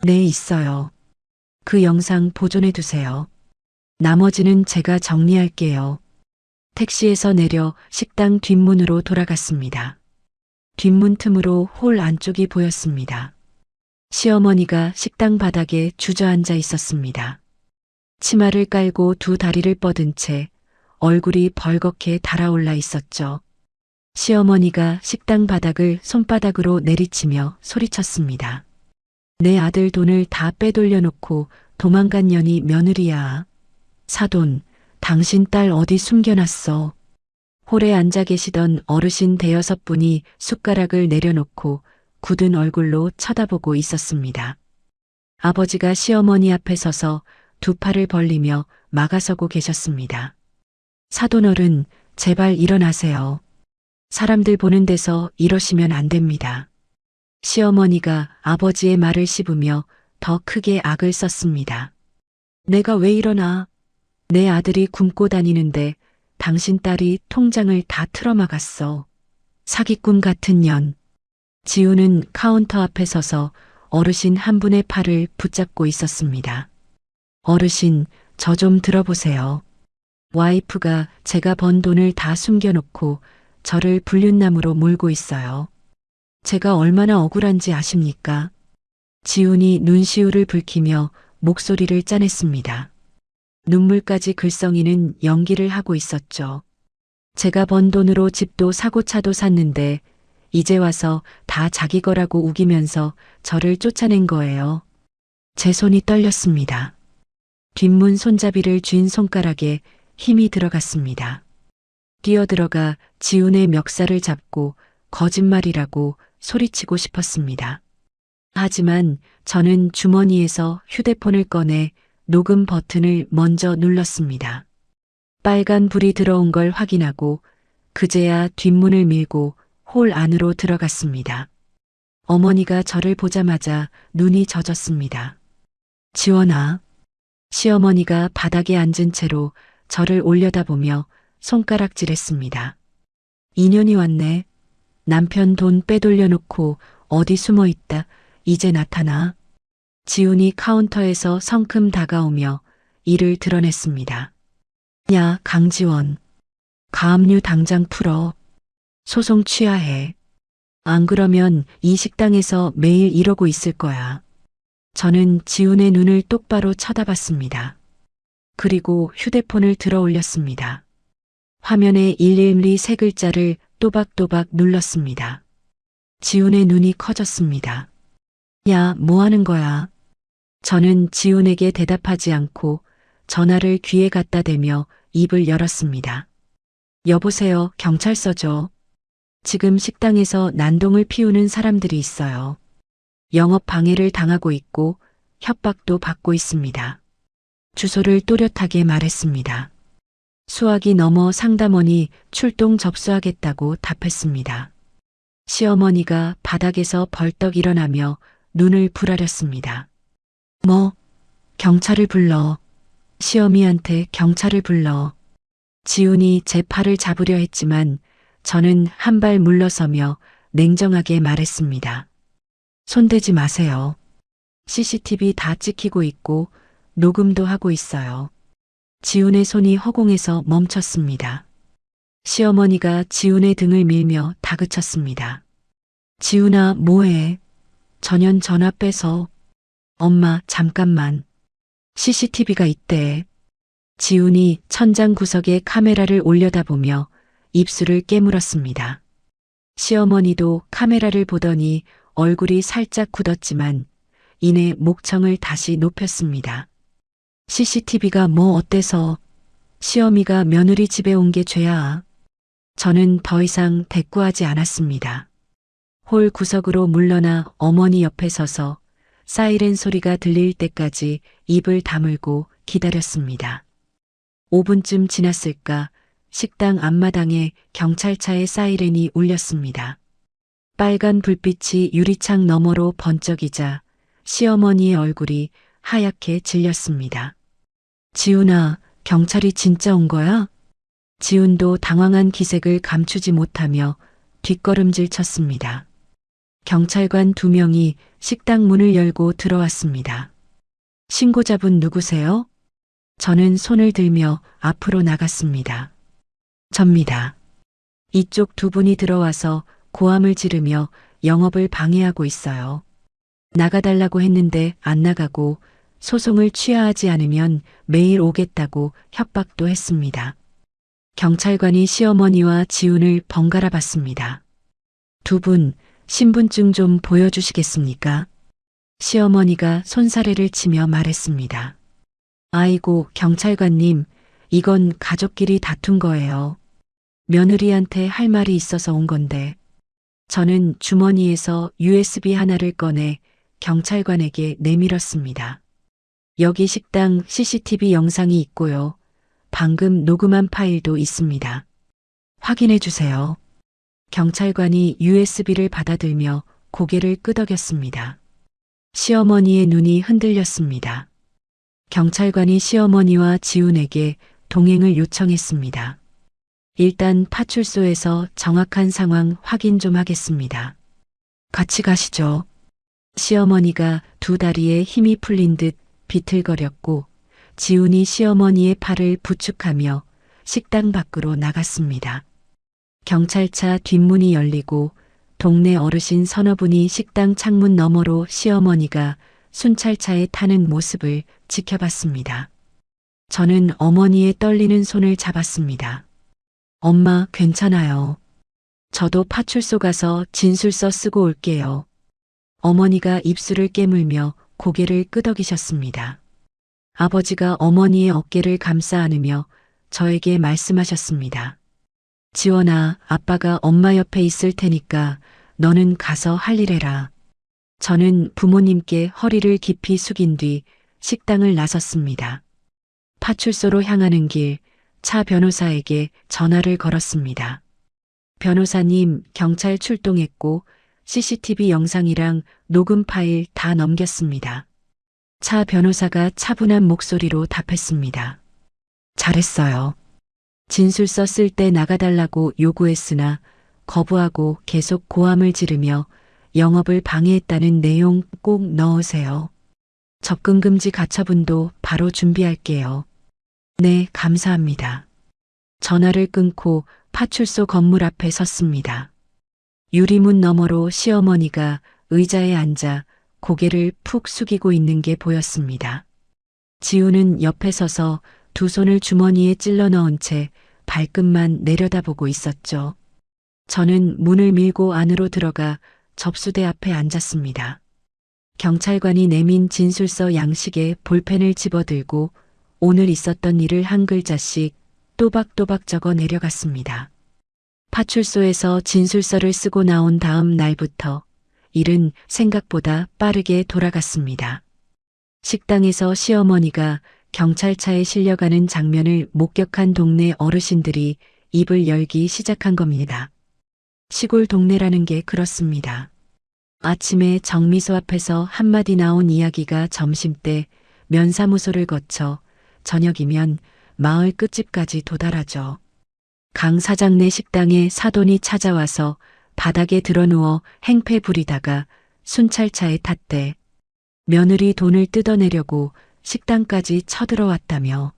네, 있어요. 그 영상 보존해 두세요. 나머지는 제가 정리할게요. 택시에서 내려 식당 뒷문으로 돌아갔습니다. 뒷문 틈으로 홀 안쪽이 보였습니다. 시어머니가 식당 바닥에 주저앉아 있었습니다. 치마를 깔고 두 다리를 뻗은 채 얼굴이 벌겋게 달아올라 있었죠. 시어머니가 식당 바닥을 손바닥으로 내리치며 소리쳤습니다. 내 아들 돈을 다 빼돌려 놓고 도망간 년이 며느리야. 사돈, 당신 딸 어디 숨겨놨어. 홀에 앉아 계시던 어르신 대여섯 분이 숟가락을 내려놓고 굳은 얼굴로 쳐다보고 있었습니다. 아버지가 시어머니 앞에 서서 두 팔을 벌리며 막아서고 계셨습니다. 사돈어른, 제발 일어나세요. 사람들 보는 데서 이러시면 안 됩니다. 시어머니가 아버지의 말을 씹으며 더 크게 악을 썼습니다. 내가 왜 일어나? 내 아들이 굶고 다니는데 당신 딸이 통장을 다 틀어막았어. 사기꾼 같은 년. 지우는 카운터 앞에 서서 어르신 한 분의 팔을 붙잡고 있었습니다. 어르신, 저 좀 들어보세요. 와이프가 제가 번 돈을 다 숨겨놓고 저를 불륜남으로 몰고 있어요. 제가 얼마나 억울한지 아십니까? 지훈이 눈시울을 붉히며 목소리를 짜냈습니다. 눈물까지 글썽이는 연기를 하고 있었죠. 제가 번 돈으로 집도 사고 차도 샀는데 이제 와서 다 자기 거라고 우기면서 저를 쫓아낸 거예요. 제 손이 떨렸습니다. 뒷문 손잡이를 쥔 손가락에 힘이 들어갔습니다. 뛰어들어가 지훈의 멱살을 잡고 거짓말이라고 소리치고 싶었습니다. 하지만 저는 주머니에서 휴대폰을 꺼내 녹음 버튼을 먼저 눌렀습니다. 빨간 불이 들어온 걸 확인하고 그제야 뒷문을 밀고 홀 안으로 들어갔습니다. 어머니가 저를 보자마자 눈이 젖었습니다. 지원아. 시어머니가 바닥에 앉은 채로 저를 올려다보며 손가락질했습니다. 인연이 왔네. 남편 돈 빼돌려놓고 어디 숨어 있다. 이제 나타나. 지훈이 카운터에서 성큼 다가오며 이를 드러냈습니다. 야, 강지원. 가압류 당장 풀어. 소송 취하해. 안 그러면 이 식당에서 매일 이러고 있을 거야. 저는 지훈의 눈을 똑바로 쳐다봤습니다. 그리고 휴대폰을 들어 올렸습니다. 화면에 112 세 글자를 또박또박 눌렀습니다. 지훈의 눈이 커졌습니다. 야, 뭐 하는 거야? 저는 지훈에게 대답하지 않고 전화를 귀에 갖다 대며 입을 열었습니다. 여보세요, 경찰서죠. 지금 식당에서 난동을 피우는 사람들이 있어요. 영업 방해를 당하고 있고 협박도 받고 있습니다. 주소를 또렷하게 말했습니다. 수화기 넘어 상담원이 출동 접수하겠다고 답했습니다. 시어머니가 바닥에서 벌떡 일어나며 눈을 부라렸습니다. 뭐? 경찰을 불러. 시어미한테 경찰을 불러. 지훈이 제 팔을 잡으려 했지만 저는 한 발 물러서며 냉정하게 말했습니다. 손대지 마세요. CCTV 다 찍히고 있고 녹음도 하고 있어요. 지훈의 손이 허공에서 멈췄습니다. 시어머니가 지훈의 등을 밀며 다그쳤습니다. 지훈아, 뭐해? 전현 전화 빼서. 엄마, 잠깐만. CCTV가 있대. 지훈이 천장 구석에 카메라를 올려다보며 입술을 깨물었습니다. 시어머니도 카메라를 보더니 얼굴이 살짝 굳었지만 이내 목청을 다시 높였습니다. CCTV가 뭐 어때서? 시어미가 며느리 집에 온 게 죄야. 저는 더 이상 대꾸하지 않았습니다. 홀 구석으로 물러나 어머니 옆에 서서 사이렌 소리가 들릴 때까지 입을 다물고 기다렸습니다. 5분쯤 지났을까 식당 앞마당에 경찰차의 사이렌이 울렸습니다. 빨간 불빛이 유리창 너머로 번쩍이자 시어머니의 얼굴이 하얗게 질렸습니다. 지훈아, 경찰이 진짜 온 거야? 지훈도 당황한 기색을 감추지 못하며 뒷걸음질 쳤습니다. 경찰관 2명이 식당 문을 열고 들어왔습니다. 신고자분 누구세요? 저는 손을 들며 앞으로 나갔습니다. 접니다. 이쪽 2분이 들어와서 고함을 지르며 영업을 방해하고 있어요. 나가달라고 했는데 안 나가고 소송을 취하하지 않으면 매일 오겠다고 협박도 했습니다. 경찰관이 시어머니와 지훈을 번갈아 봤습니다. 2분, 신분증 좀 보여주시겠습니까? 시어머니가 손사래를 치며 말했습니다. 아이고, 경찰관님, 이건 가족끼리 다툰 거예요. 며느리한테 할 말이 있어서 온 건데. 저는 주머니에서 USB 하나를 꺼내 경찰관에게 내밀었습니다. 여기 식당 CCTV 영상이 있고요. 방금 녹음한 파일도 있습니다. 확인해 주세요. 경찰관이 USB를 받아들며 고개를 끄덕였습니다. 시어머니의 눈이 흔들렸습니다. 경찰관이 시어머니와 지훈에게 동행을 요청했습니다. 일단 파출소에서 정확한 상황 확인 좀 하겠습니다. 같이 가시죠. 시어머니가 2 다리에 힘이 풀린 듯 비틀거렸고 지훈이 시어머니의 팔을 부축하며 식당 밖으로 나갔습니다. 경찰차 뒷문이 열리고 동네 어르신 서너 분이 식당 창문 너머로 시어머니가 순찰차에 타는 모습을 지켜봤습니다. 저는 어머니의 떨리는 손을 잡았습니다. 엄마, 괜찮아요. 저도 파출소 가서 진술서 쓰고 올게요. 어머니가 입술을 깨물며 고개를 끄덕이셨습니다. 아버지가 어머니의 어깨를 감싸 안으며 저에게 말씀하셨습니다. 지원아, 아빠가 엄마 옆에 있을 테니까 너는 가서 할 일 해라. 저는 부모님께 허리를 깊이 숙인 뒤 식당을 나섰습니다. 파출소로 향하는 길, 차 변호사에게 전화를 걸었습니다. 변호사님, 경찰 출동했고 CCTV 영상이랑 녹음 파일 다 넘겼습니다. 차 변호사가 차분한 목소리로 답했습니다. 잘했어요. 진술서 쓸 때 나가달라고 요구했으나 거부하고 계속 고함을 지르며 영업을 방해했다는 내용 꼭 넣으세요. 접근금지 가처분도 바로 준비할게요. 네, 감사합니다. 전화를 끊고 파출소 건물 앞에 섰습니다. 유리문 너머로 시어머니가 의자에 앉아 고개를 푹 숙이고 있는 게 보였습니다. 지우는 옆에 서서 두 손을 주머니에 찔러 넣은 채 발끝만 내려다보고 있었죠. 저는 문을 밀고 안으로 들어가 접수대 앞에 앉았습니다. 경찰관이 내민 진술서 양식에 볼펜을 집어들고 오늘 있었던 일을 한 글자씩 또박또박 적어 내려갔습니다. 파출소에서 진술서를 쓰고 나온 다음 날부터 일은 생각보다 빠르게 돌아갔습니다. 식당에서 시어머니가 경찰차에 실려가는 장면을 목격한 동네 어르신들이 입을 열기 시작한 겁니다. 시골 동네라는 게 그렇습니다. 아침에 정미소 앞에서 한마디 나온 이야기가 점심때 면사무소를 거쳐 저녁이면 마을 끝집까지 도달하죠. 강 사장네 식당에 사돈이 찾아와서 바닥에 드러누워 행패 부리다가 순찰차에 탔대. 며느리 돈을 뜯어내려고 식당까지 쳐들어왔다며.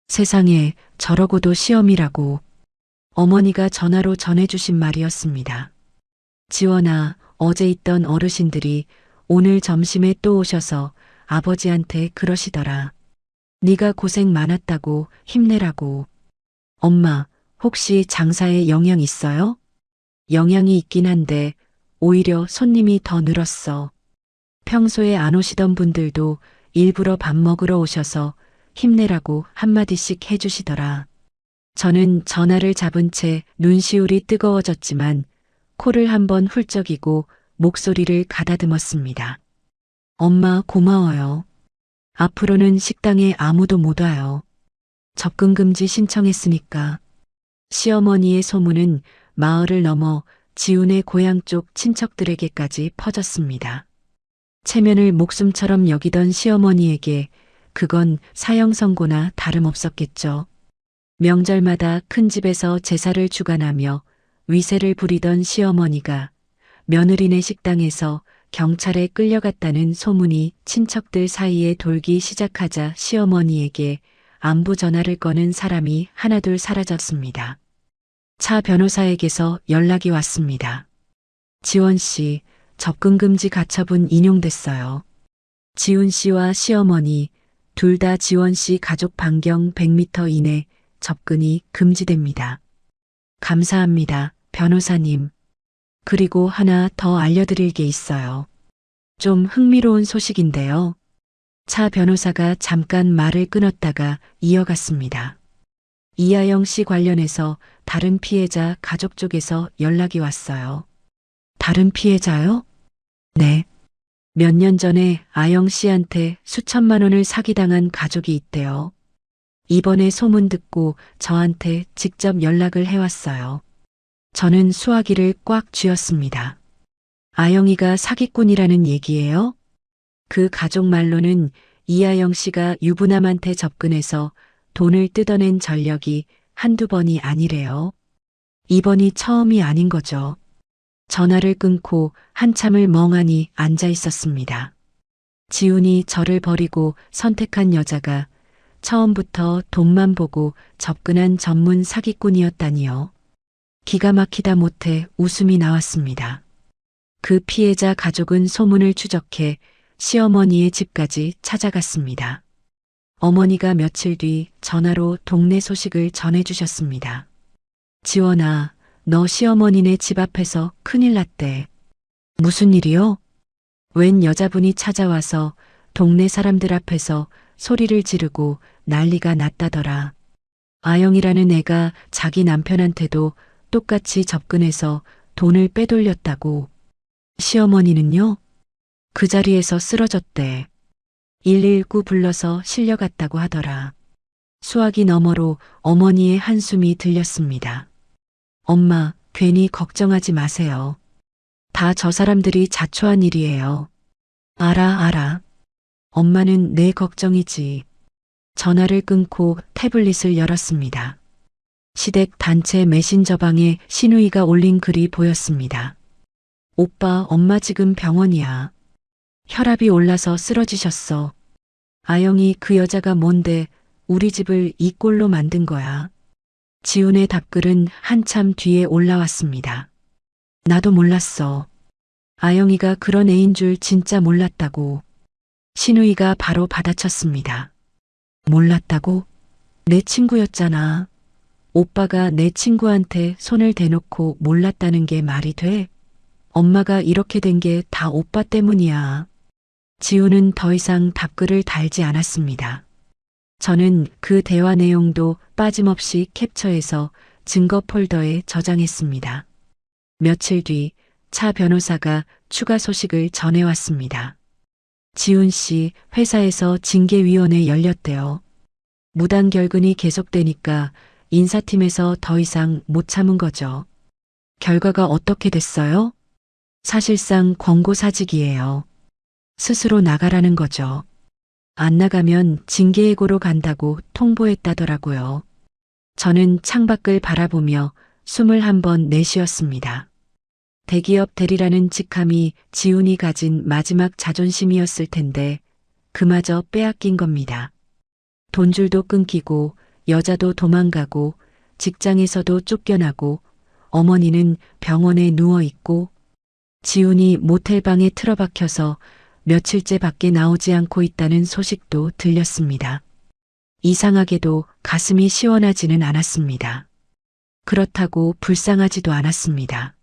세상에 저러고도 시험이라고. 어머니가 전화로 전해주신 말이었습니다. 지원아, 어제 있던 어르신들이 오늘 점심에 또 오셔서 아버지한테 그러시더라. 네가 고생 많았다고 힘내라고. 엄마, 혹시 장사에 영향 있어요? 영향이 있긴 한데 오히려 손님이 더 늘었어. 평소에 안 오시던 분들도 일부러 밥 먹으러 오셔서 힘내라고 한마디씩 해주시더라. 저는 전화를 잡은 채 눈시울이 뜨거워졌지만 코를 한번 훌쩍이고 목소리를 가다듬었습니다. 엄마 고마워요. 앞으로는 식당에 아무도 못 와요. 접근금지 신청했으니까. 시어머니의 소문은 마을을 넘어 지훈의 고향 쪽 친척들에게까지 퍼졌습니다. 체면을 목숨처럼 여기던 시어머니에게 그건 사형 선고나 다름없었겠죠. 명절마다 큰 집에서 제사를 주관하며 위세를 부리던 시어머니가 며느리네 식당에서 경찰에 끌려갔다는 소문이 친척들 사이에 돌기 시작하자 시어머니에게 안부 전화를 거는 사람이 하나둘 사라졌습니다. 차 변호사에게서 연락이 왔습니다. 지원 씨, 접근금지 가처분 인용됐어요. 지훈 씨와 시어머니 둘 다 지원 씨 가족 반경 100m 이내 접근이 금지됩니다. 감사합니다, 변호사님. 그리고 하나 더 알려드릴 게 있어요. 좀 흥미로운 소식인데요. 차 변호사가 잠깐 말을 끊었다가 이어갔습니다. 이하영 씨 관련해서 다른 피해자 가족 쪽에서 연락이 왔어요. 다른 피해자요? 네. 몇 년 전에 아영 씨한테 수천만 원을 사기당한 가족이 있대요. 이번에 소문 듣고 저한테 직접 연락을 해왔어요. 저는 수화기를 꽉 쥐었습니다. 아영이가 사기꾼이라는 얘기예요? 그 가족 말로는 이하영 씨가 유부남한테 접근해서 돈을 뜯어낸 전력이 한두 번이 아니래요. 이번이 처음이 아닌 거죠. 전화를 끊고 한참을 멍하니 앉아 있었습니다. 지훈이 저를 버리고 선택한 여자가 처음부터 돈만 보고 접근한 전문 사기꾼이었다니요. 기가 막히다 못해 웃음이 나왔습니다. 그 피해자 가족은 소문을 추적해 시어머니의 집까지 찾아갔습니다. 어머니가 며칠 뒤 전화로 동네 소식을 전해주셨습니다. 지원아, 너 시어머니네 집 앞에서 큰일 났대. 무슨 일이요? 웬 여자분이 찾아와서 동네 사람들 앞에서 소리를 지르고 난리가 났다더라. 아영이라는 애가 자기 남편한테도 똑같이 접근해서 돈을 빼돌렸다고. 시어머니는요? 그 자리에서 쓰러졌대. 119 불러서 실려갔다고 하더라. 수화기 너머로 어머니의 한숨이 들렸습니다. 엄마, 괜히 걱정하지 마세요. 다 저 사람들이 자초한 일이에요. 알아. 엄마는 내 걱정이지. 전화를 끊고 태블릿을 열었습니다. 시댁 단체 메신저방에 신우이가 올린 글이 보였습니다. 오빠, 엄마 지금 병원이야. 혈압이 올라서 쓰러지셨어. 아영이 그 여자가 뭔데 우리 집을 이 꼴로 만든 거야. 지훈의 답글은 한참 뒤에 올라왔습니다. 나도 몰랐어. 아영이가 그런 애인 줄 진짜 몰랐다고. 신우이가 바로 받아쳤습니다. 몰랐다고? 내 친구였잖아. 오빠가 내 친구한테 손을 대놓고 몰랐다는 게 말이 돼? 엄마가 이렇게 된 게 다 오빠 때문이야. 지우는 더 이상 답글을 달지 않았습니다. 저는 그 대화 내용도 빠짐없이 캡처해서 증거 폴더에 저장했습니다. 며칠 뒤 차 변호사가 추가 소식을 전해왔습니다. 지훈 씨 회사에서 징계위원회 열렸대요. 무단 결근이 계속되니까 인사팀에서 더 이상 못 참은 거죠. 결과가 어떻게 됐어요? 사실상 권고사직이에요. 스스로 나가라는 거죠. 안 나가면 징계예고로 간다고 통보했다더라고요. 저는 창밖을 바라보며 숨을 한번 내쉬었습니다. 대기업 대리라는 직함이 지훈이 가진 마지막 자존심이었을 텐데 그마저 빼앗긴 겁니다. 돈줄도 끊기고 여자도 도망가고 직장에서도 쫓겨나고 어머니는 병원에 누워있고 지훈이 모텔방에 틀어박혀서 며칠째 밖에 나오지 않고 있다는 소식도 들렸습니다. 이상하게도 가슴이 시원하지는 않았습니다. 그렇다고 불쌍하지도 않았습니다.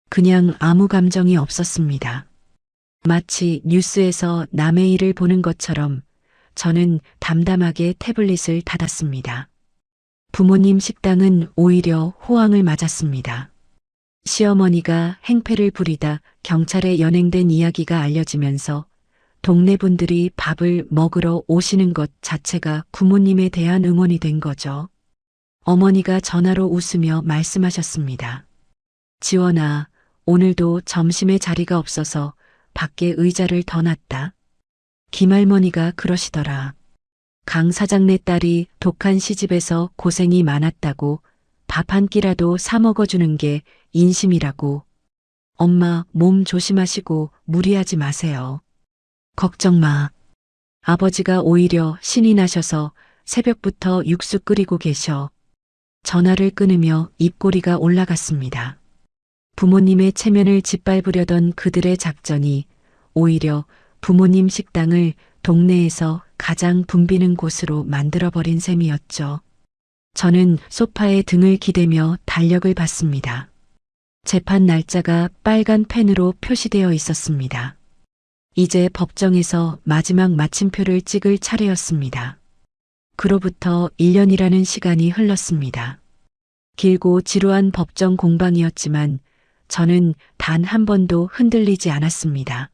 그냥 아무 감정이 없었습니다. 마치 뉴스에서 남의 일을 보는 것처럼 저는 담담하게 태블릿을 닫았습니다. 부모님 식당은 오히려 호황을 맞았습니다. 시어머니가 행패를 부리다 경찰에 연행된 이야기가 알려지면서 동네 분들이 밥을 먹으러 오시는 것 자체가 부모님에 대한 응원이 된 거죠. 어머니가 전화로 웃으며 말씀하셨습니다. 지원아, 오늘도 점심에 자리가 없어서 밖에 의자를 더 놨다. 김할머니가 그러시더라. 강 사장네 딸이 독한 시집에서 고생이 많았다고 밥 한 끼라도 사 먹어주는 게 인심이라고. 엄마 몸 조심하시고 무리하지 마세요. 걱정 마. 아버지가 오히려 신이 나셔서 새벽부터 육수 끓이고 계셔. 전화를 끊으며 입꼬리가 올라갔습니다. 부모님의 체면을 짓밟으려던 그들의 작전이 오히려 부모님 식당을 동네에서 가장 붐비는 곳으로 만들어버린 셈이었죠. 저는 소파에 등을 기대며 달력을 봤습니다. 재판 날짜가 빨간 펜으로 표시되어 있었습니다. 이제 법정에서 마지막 마침표를 찍을 차례였습니다. 그로부터 1년이라는 시간이 흘렀습니다. 길고 지루한 법정 공방이었지만 저는 단 한 번도 흔들리지 않았습니다.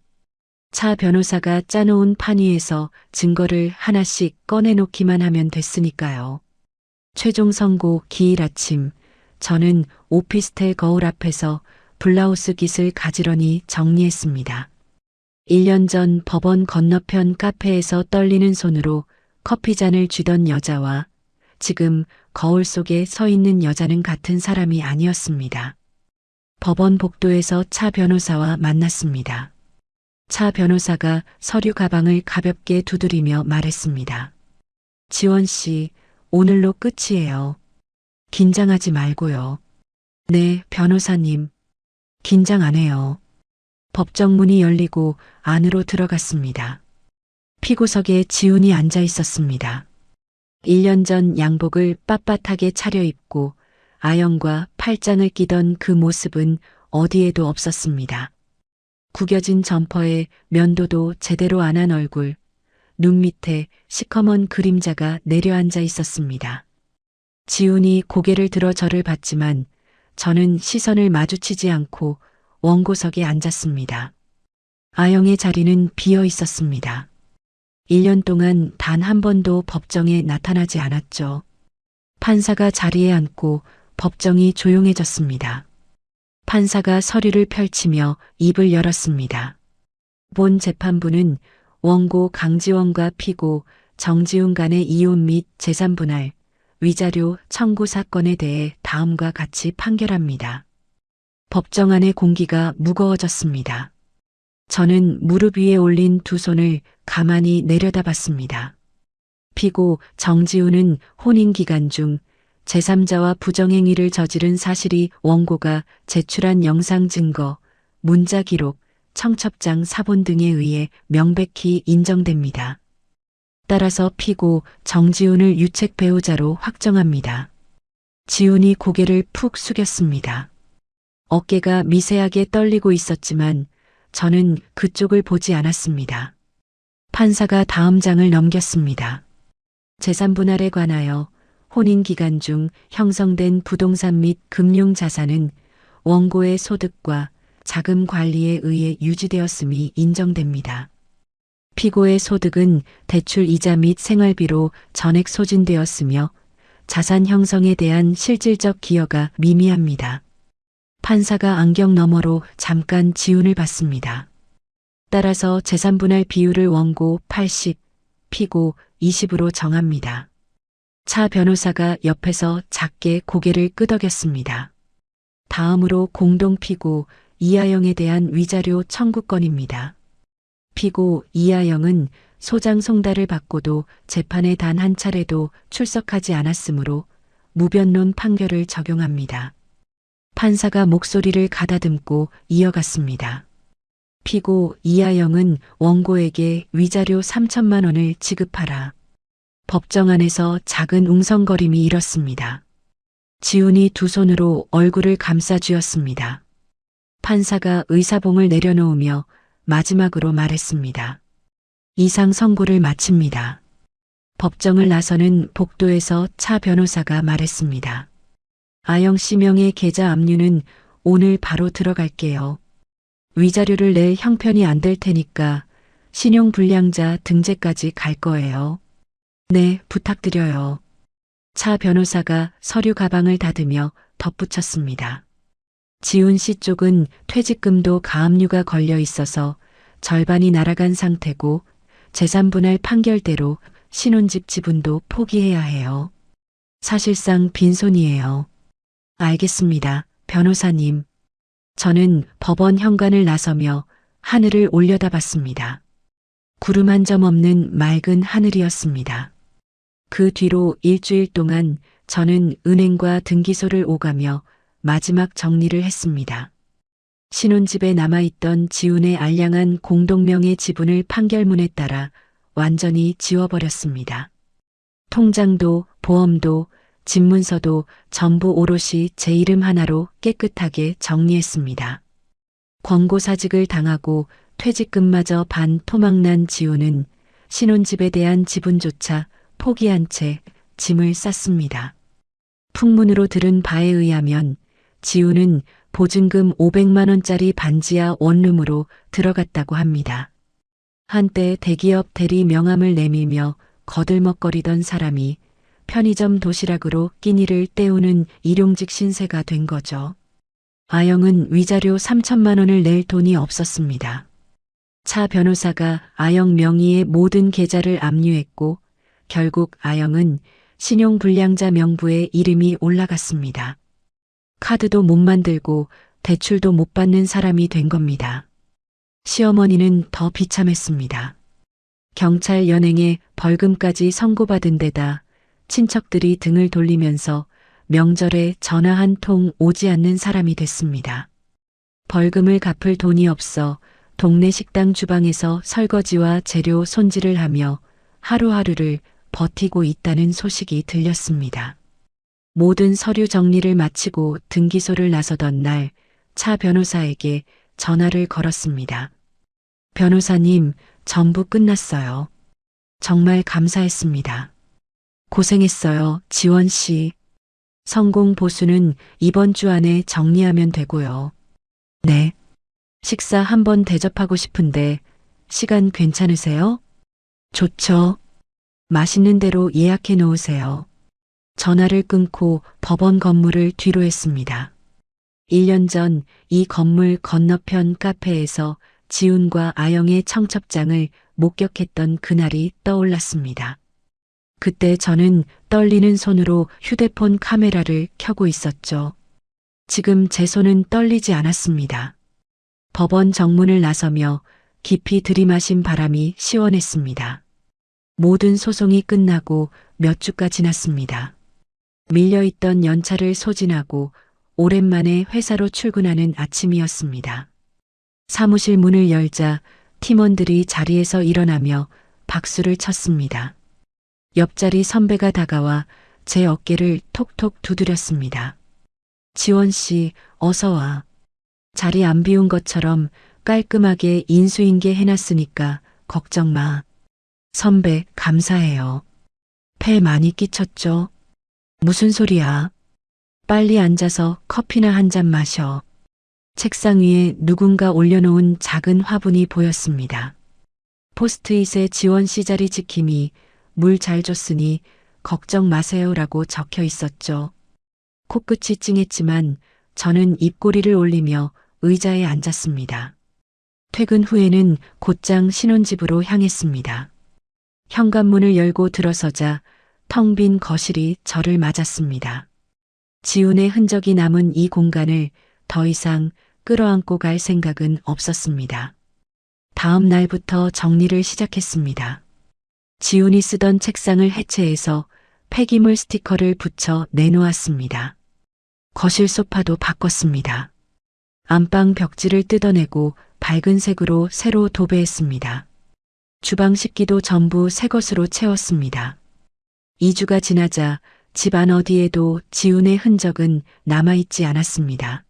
차 변호사가 짜놓은 판 위에서 증거를 하나씩 꺼내놓기만 하면 됐으니까요. 최종 선고 기일 아침, 저는 오피스텔 거울 앞에서 블라우스 깃을 가지런히 정리했습니다. 1년 전 법원 건너편 카페에서 떨리는 손으로 커피잔을 쥐던 여자와 지금 거울 속에 서 있는 여자는 같은 사람이 아니었습니다. 법원 복도에서 차 변호사와 만났습니다. 차 변호사가 서류 가방을 가볍게 두드리며 말했습니다. 지원 씨, 오늘로 끝이에요. 긴장하지 말고요. 네, 변호사님. 긴장 안 해요. 법정 문이 열리고 안으로 들어갔습니다. 피고석에 지훈이 앉아 있었습니다. 1년 전 양복을 빳빳하게 차려입고 아영과 팔짱을 끼던 그 모습은 어디에도 없었습니다. 구겨진 점퍼에 면도도 제대로 안 한 얼굴, 눈 밑에 시커먼 그림자가 내려앉아 있었습니다. 지훈이 고개를 들어 저를 봤지만 저는 시선을 마주치지 않고 원고석에 앉았습니다. 아영의 자리는 비어 있었습니다. 1년 동안 단 한 번도 법정에 나타나지 않았죠. 판사가 자리에 앉고 법정이 조용해졌습니다. 판사가 서류를 펼치며 입을 열었습니다. 본 재판부는 원고 강지원과 피고 정지훈 간의 이혼 및 재산분할, 위자료 청구 사건에 대해 다음과 같이 판결합니다. 법정 안의 공기가 무거워졌습니다. 저는 무릎 위에 올린 두 손을 가만히 내려다봤습니다. 피고 정지훈은 혼인 기간 중 제3자와 부정행위를 저지른 사실이 원고가 제출한 영상 증거, 문자 기록, 청첩장 사본 등에 의해 명백히 인정됩니다. 따라서 피고 정지훈을 유책 배우자로 확정합니다. 지훈이 고개를 푹 숙였습니다. 어깨가 미세하게 떨리고 있었지만 저는 그쪽을 보지 않았습니다. 판사가 다음 장을 넘겼습니다. 재산분할에 관하여 혼인 기간 중 형성된 부동산 및 금융자산은 원고의 소득과 자금 관리에 의해 유지되었음이 인정됩니다. 피고의 소득은 대출 이자 및 생활비로 전액 소진되었으며 자산 형성에 대한 실질적 기여가 미미합니다. 판사가 안경 너머로 잠깐 지훈을 봤습니다. 따라서 재산분할 비율을 원고 80, 피고 20으로 정합니다. 차 변호사가 옆에서 작게 고개를 끄덕였습니다. 다음으로 공동피고 이하영에 대한 위자료 청구건입니다. 피고 이하영은 소장 송달을 받고도 재판에 단 한 차례도 출석하지 않았으므로 무변론 판결을 적용합니다. 판사가 목소리를 가다듬고 이어갔습니다. 피고 이하영은 원고에게 위자료 3천만 원을 지급하라. 법정 안에서 작은 웅성거림이 일었습니다. 지훈이 두 손으로 얼굴을 감싸 쥐었습니다. 판사가 의사봉을 내려놓으며 마지막으로 말했습니다. 이상 선고를 마칩니다. 법정을 나서는 복도에서 차 변호사가 말했습니다. 아영 씨 명의 계좌 압류는 오늘 바로 들어갈게요. 위자료를 낼 형편이 안 될 테니까 신용불량자 등재까지 갈 거예요. 네, 부탁드려요. 차 변호사가 서류 가방을 닫으며 덧붙였습니다. 지훈 씨 쪽은 퇴직금도 가압류가 걸려 있어서 절반이 날아간 상태고 재산분할 판결대로 신혼집 지분도 포기해야 해요. 사실상 빈손이에요. 알겠습니다, 변호사님. 저는 법원 현관을 나서며 하늘을 올려다봤습니다. 구름 한 점 없는 맑은 하늘이었습니다. 그 뒤로 일주일 동안 저는 은행과 등기소를 오가며 마지막 정리를 했습니다. 신혼집에 남아있던 지훈의 알량한 공동명의 지분을 판결문에 따라 완전히 지워버렸습니다. 통장도 보험도 집문서도 전부 오롯이 제 이름 하나로 깨끗하게 정리했습니다. 권고사직을 당하고 퇴직금마저 반토막난 지훈은 신혼집에 대한 지분조차 포기한 채 짐을 쌌습니다. 풍문으로 들은 바에 의하면 지훈은 보증금 500만 원짜리 반지하 원룸으로 들어갔다고 합니다. 한때 대기업 대리 명함을 내밀며 거들먹거리던 사람이 편의점 도시락으로 끼니를 때우는 일용직 신세가 된 거죠. 아영은 위자료 3천만 원을 낼 돈이 없었습니다. 차 변호사가 아영 명의의 모든 계좌를 압류했고 결국 아영은 신용불량자 명부에 이름이 올라갔습니다. 카드도 못 만들고 대출도 못 받는 사람이 된 겁니다. 시어머니는 더 비참했습니다. 경찰 연행에 벌금까지 선고받은 데다 친척들이 등을 돌리면서 명절에 전화 한 통 오지 않는 사람이 됐습니다. 벌금을 갚을 돈이 없어 동네 식당 주방에서 설거지와 재료 손질을 하며 하루하루를 버티고 있다는 소식이 들렸습니다. 모든 서류 정리를 마치고 등기소를 나서던 날 차 변호사에게 전화를 걸었습니다. 변호사님, 전부 끝났어요. 정말 감사했습니다. 고생했어요, 지원 씨. 성공 보수는 이번 주 안에 정리하면 되고요. 네. 식사 한번 대접하고 싶은데 시간 괜찮으세요? 좋죠. 맛있는 대로 예약해 놓으세요. 전화를 끊고 법원 건물을 뒤로 했습니다. 1년 전 이 건물 건너편 카페에서 지훈과 아영의 청첩장을 목격했던 그날이 떠올랐습니다. 그때 저는 떨리는 손으로 휴대폰 카메라를 켜고 있었죠. 지금 제 손은 떨리지 않았습니다. 법원 정문을 나서며 깊이 들이마신 바람이 시원했습니다. 모든 소송이 끝나고 몇 주가 지났습니다. 밀려있던 연차를 소진하고 오랜만에 회사로 출근하는 아침이었습니다. 사무실 문을 열자 팀원들이 자리에서 일어나며 박수를 쳤습니다. 옆자리 선배가 다가와 제 어깨를 톡톡 두드렸습니다. 지원 씨, 어서 와. 자리 안 비운 것처럼 깔끔하게 인수인계 해놨으니까 걱정 마. 선배, 감사해요. 폐 많이 끼쳤죠? 무슨 소리야? 빨리 앉아서 커피나 한 잔 마셔. 책상 위에 누군가 올려놓은 작은 화분이 보였습니다. 포스트잇에 지원 씨 자리 지킴이, 물 잘 줬으니 걱정 마세요라고 적혀 있었죠. 코끝이 찡했지만 저는 입꼬리를 올리며 의자에 앉았습니다. 퇴근 후에는 곧장 신혼집으로 향했습니다. 현관문을 열고 들어서자 텅 빈 거실이 저를 맞았습니다. 지훈의 흔적이 남은 이 공간을 더 이상 끌어안고 갈 생각은 없었습니다. 다음 날부터 정리를 시작했습니다. 지훈이 쓰던 책상을 해체해서 폐기물 스티커를 붙여 내놓았습니다. 거실 소파도 바꿨습니다. 안방 벽지를 뜯어내고 밝은 색으로 새로 도배했습니다. 주방 식기도 전부 새 것으로 채웠습니다. 2주가 지나자 집안 어디에도 지훈의 흔적은 남아있지 않았습니다.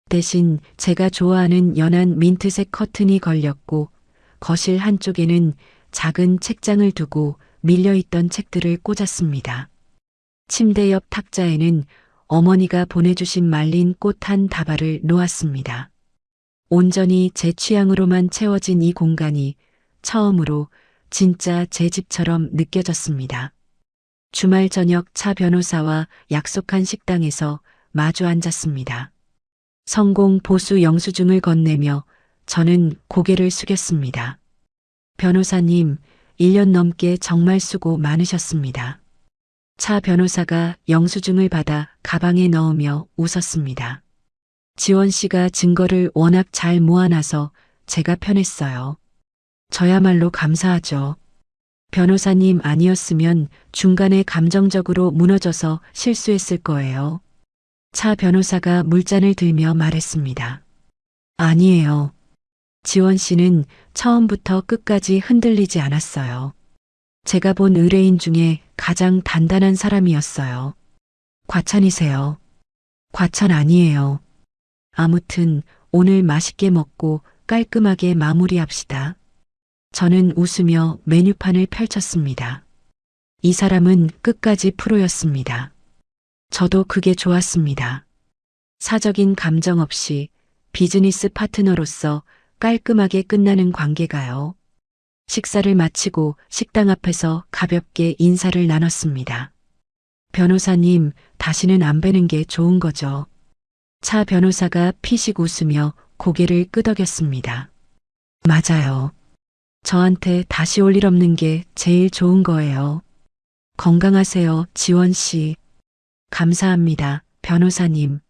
대신 제가 좋아하는 연한 민트색 커튼이 걸렸고 거실 한쪽에는 작은 책장을 두고 밀려있던 책들을 꽂았습니다. 침대 옆 탁자에는 어머니가 보내주신 말린 꽃 한 다발을 놓았습니다. 온전히 제 취향으로만 채워진 이 공간이 처음으로 진짜 제 집처럼 느껴졌습니다. 주말 저녁 차 변호사와 약속한 식당에서 마주 앉았습니다. 성공 보수 영수증을 건네며 저는 고개를 숙였습니다. 변호사님, 1년 넘게 정말 수고 많으셨습니다. 차 변호사가 영수증을 받아 가방에 넣으며 웃었습니다. 지원 씨가 증거를 워낙 잘 모아놔서 제가 편했어요. 저야말로 감사하죠. 변호사님 아니었으면 중간에 감정적으로 무너져서 실수했을 거예요. 차 변호사가 물잔을 들며 말했습니다. 아니에요. 지원 씨는 처음부터 끝까지 흔들리지 않았어요. 제가 본 의뢰인 중에 가장 단단한 사람이었어요. 과찬이세요. 과찬 아니에요. 아무튼 오늘 맛있게 먹고 깔끔하게 마무리합시다. 저는 웃으며 메뉴판을 펼쳤습니다. 이 사람은 끝까지 프로였습니다. 저도 그게 좋았습니다. 사적인 감정 없이 비즈니스 파트너로서 깔끔하게 끝나는 관계가요. 식사를 마치고 식당 앞에서 가볍게 인사를 나눴습니다. 변호사님, 다시는 안 뵈는 게 좋은 거죠. 차 변호사가 피식 웃으며 고개를 끄덕였습니다. 맞아요. 저한테 다시 올 일 없는 게 제일 좋은 거예요. 건강하세요, 지원 씨. 감사합니다, 변호사님.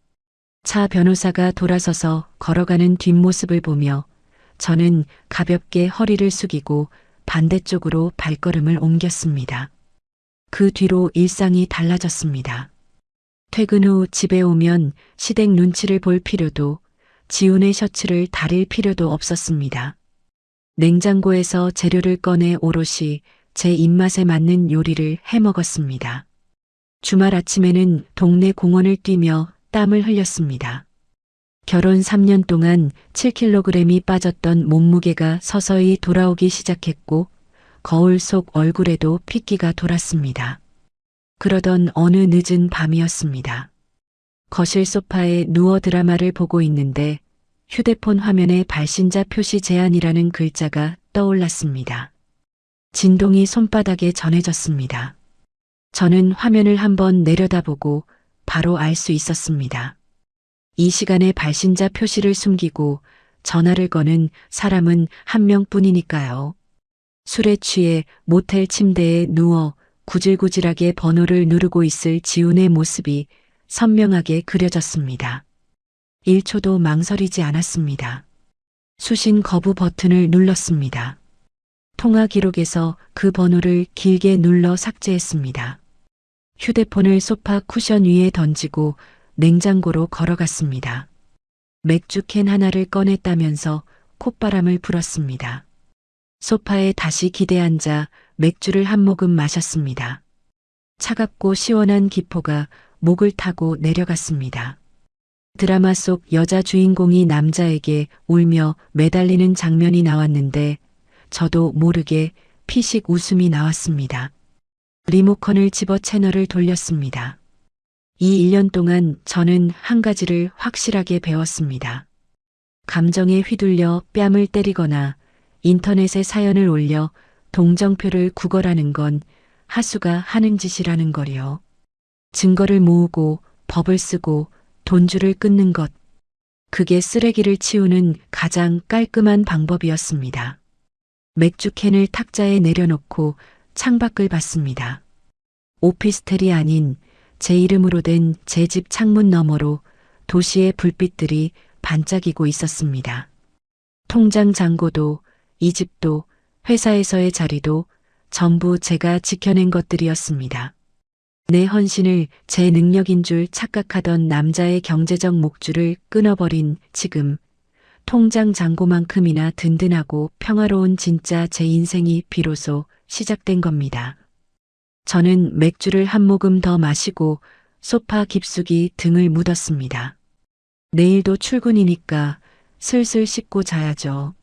차 변호사가 돌아서서 걸어가는 뒷모습을 보며 저는 가볍게 허리를 숙이고 반대쪽으로 발걸음을 옮겼습니다. 그 뒤로 일상이 달라졌습니다. 퇴근 후 집에 오면 시댁 눈치를 볼 필요도 지훈의 셔츠를 다릴 필요도 없었습니다. 냉장고에서 재료를 꺼내 오롯이 제 입맛에 맞는 요리를 해 먹었습니다. 주말 아침에는 동네 공원을 뛰며 땀을 흘렸습니다. 결혼 3년 동안 7kg이 빠졌던 몸무게가 서서히 돌아오기 시작했고 거울 속 얼굴에도 핏기가 돌았습니다. 그러던 어느 늦은 밤이었습니다. 거실 소파에 누워 드라마를 보고 있는데 휴대폰 화면에 발신자 표시 제한이라는 글자가 떠올랐습니다. 진동이 손바닥에 전해졌습니다. 저는 화면을 한번 내려다보고 바로 알 수 있었습니다. 이 시간에 발신자 표시를 숨기고 전화를 거는 사람은 한 명뿐이니까요. 술에 취해 모텔 침대에 누워 구질구질하게 번호를 누르고 있을 지훈의 모습이 선명하게 그려졌습니다. 1초도 망설이지 않았습니다. 수신 거부 버튼을 눌렀습니다. 통화 기록에서 그 번호를 길게 눌러 삭제했습니다. 휴대폰을 소파 쿠션 위에 던지고 냉장고로 걸어갔습니다. 맥주캔 하나를 꺼냈다면서 콧바람을 불었습니다. 소파에 다시 기대앉아 맥주를 한 모금 마셨습니다. 차갑고 시원한 기포가 목을 타고 내려갔습니다. 드라마 속 여자 주인공이 남자에게 울며 매달리는 장면이 나왔는데 저도 모르게 피식 웃음이 나왔습니다. 리모컨을 집어 채널을 돌렸습니다. 이 1년 동안 저는 한 가지를 확실하게 배웠습니다. 감정에 휘둘려 뺨을 때리거나 인터넷에 사연을 올려 동정표를 구걸하는 건 하수가 하는 짓이라는 거요. 증거를 모으고 법을 쓰고 돈줄을 끊는 것. 그게 쓰레기를 치우는 가장 깔끔한 방법이었습니다. 맥주캔을 탁자에 내려놓고 창밖을 봤습니다. 오피스텔이 아닌 제 이름으로 된 제 집 창문 너머로 도시의 불빛들이 반짝이고 있었습니다. 통장 잔고도 이 집도 회사에서의 자리도 전부 제가 지켜낸 것들이었습니다. 내 헌신을 제 능력인 줄 착각하던 남자의 경제적 목줄을 끊어버린 지금 통장 잔고만큼이나 든든하고 평화로운 진짜 제 인생이 비로소 시작된 겁니다. 저는 맥주를 한 모금 더 마시고 소파 깊숙이 등을 묻었습니다. 내일도 출근이니까 슬슬 씻고 자야죠.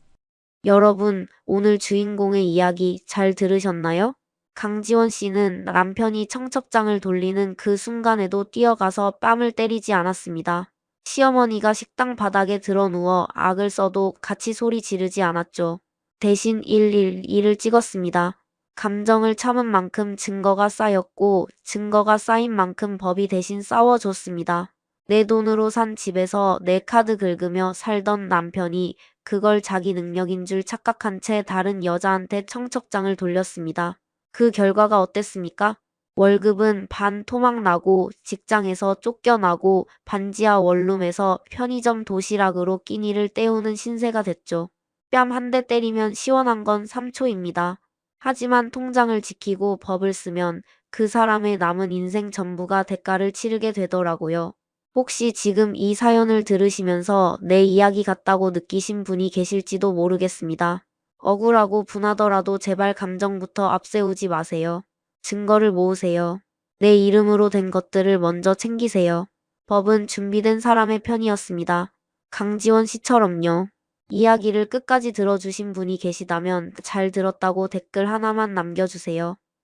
여러분, 오늘 주인공의 이야기 잘 들으셨나요? 강지원 씨는 남편이 청첩장을 돌리는 그 순간에도 뛰어가서 뺨을 때리지 않았습니다. 시어머니가 식당 바닥에 드러누워 악을 써도 같이 소리 지르지 않았죠. 대신 112를 찍었습니다. 감정을 참은 만큼 증거가 쌓였고 증거가 쌓인 만큼 법이 대신 싸워줬습니다. 내 돈으로 산 집에서 내 카드 긁으며 살던 남편이 그걸 자기 능력인 줄 착각한 채 다른 여자한테 청첩장을 돌렸습니다. 그 결과가 어땠습니까? 월급은 반 토막 나고 직장에서 쫓겨나고 반지하 원룸에서 편의점 도시락으로 끼니를 때우는 신세가 됐죠. 뺨 한 대 때리면 시원한 건 3초입니다. 하지만 통장을 지키고 법을 쓰면 그 사람의 남은 인생 전부가 대가를 치르게 되더라고요. 혹시 지금 이 사연을 들으시면서 내 이야기 같다고 느끼신 분이 계실지도 모르겠습니다. 억울하고 분하더라도 제발 감정부터 앞세우지 마세요. 증거를 모으세요. 내 이름으로 된 것들을 먼저 챙기세요. 법은 준비된 사람의 편이었습니다. 강지원 씨처럼요. 이야기를 끝까지 들어주신 분이 계시다면 잘 들었다고 댓글 하나만 남겨주세요.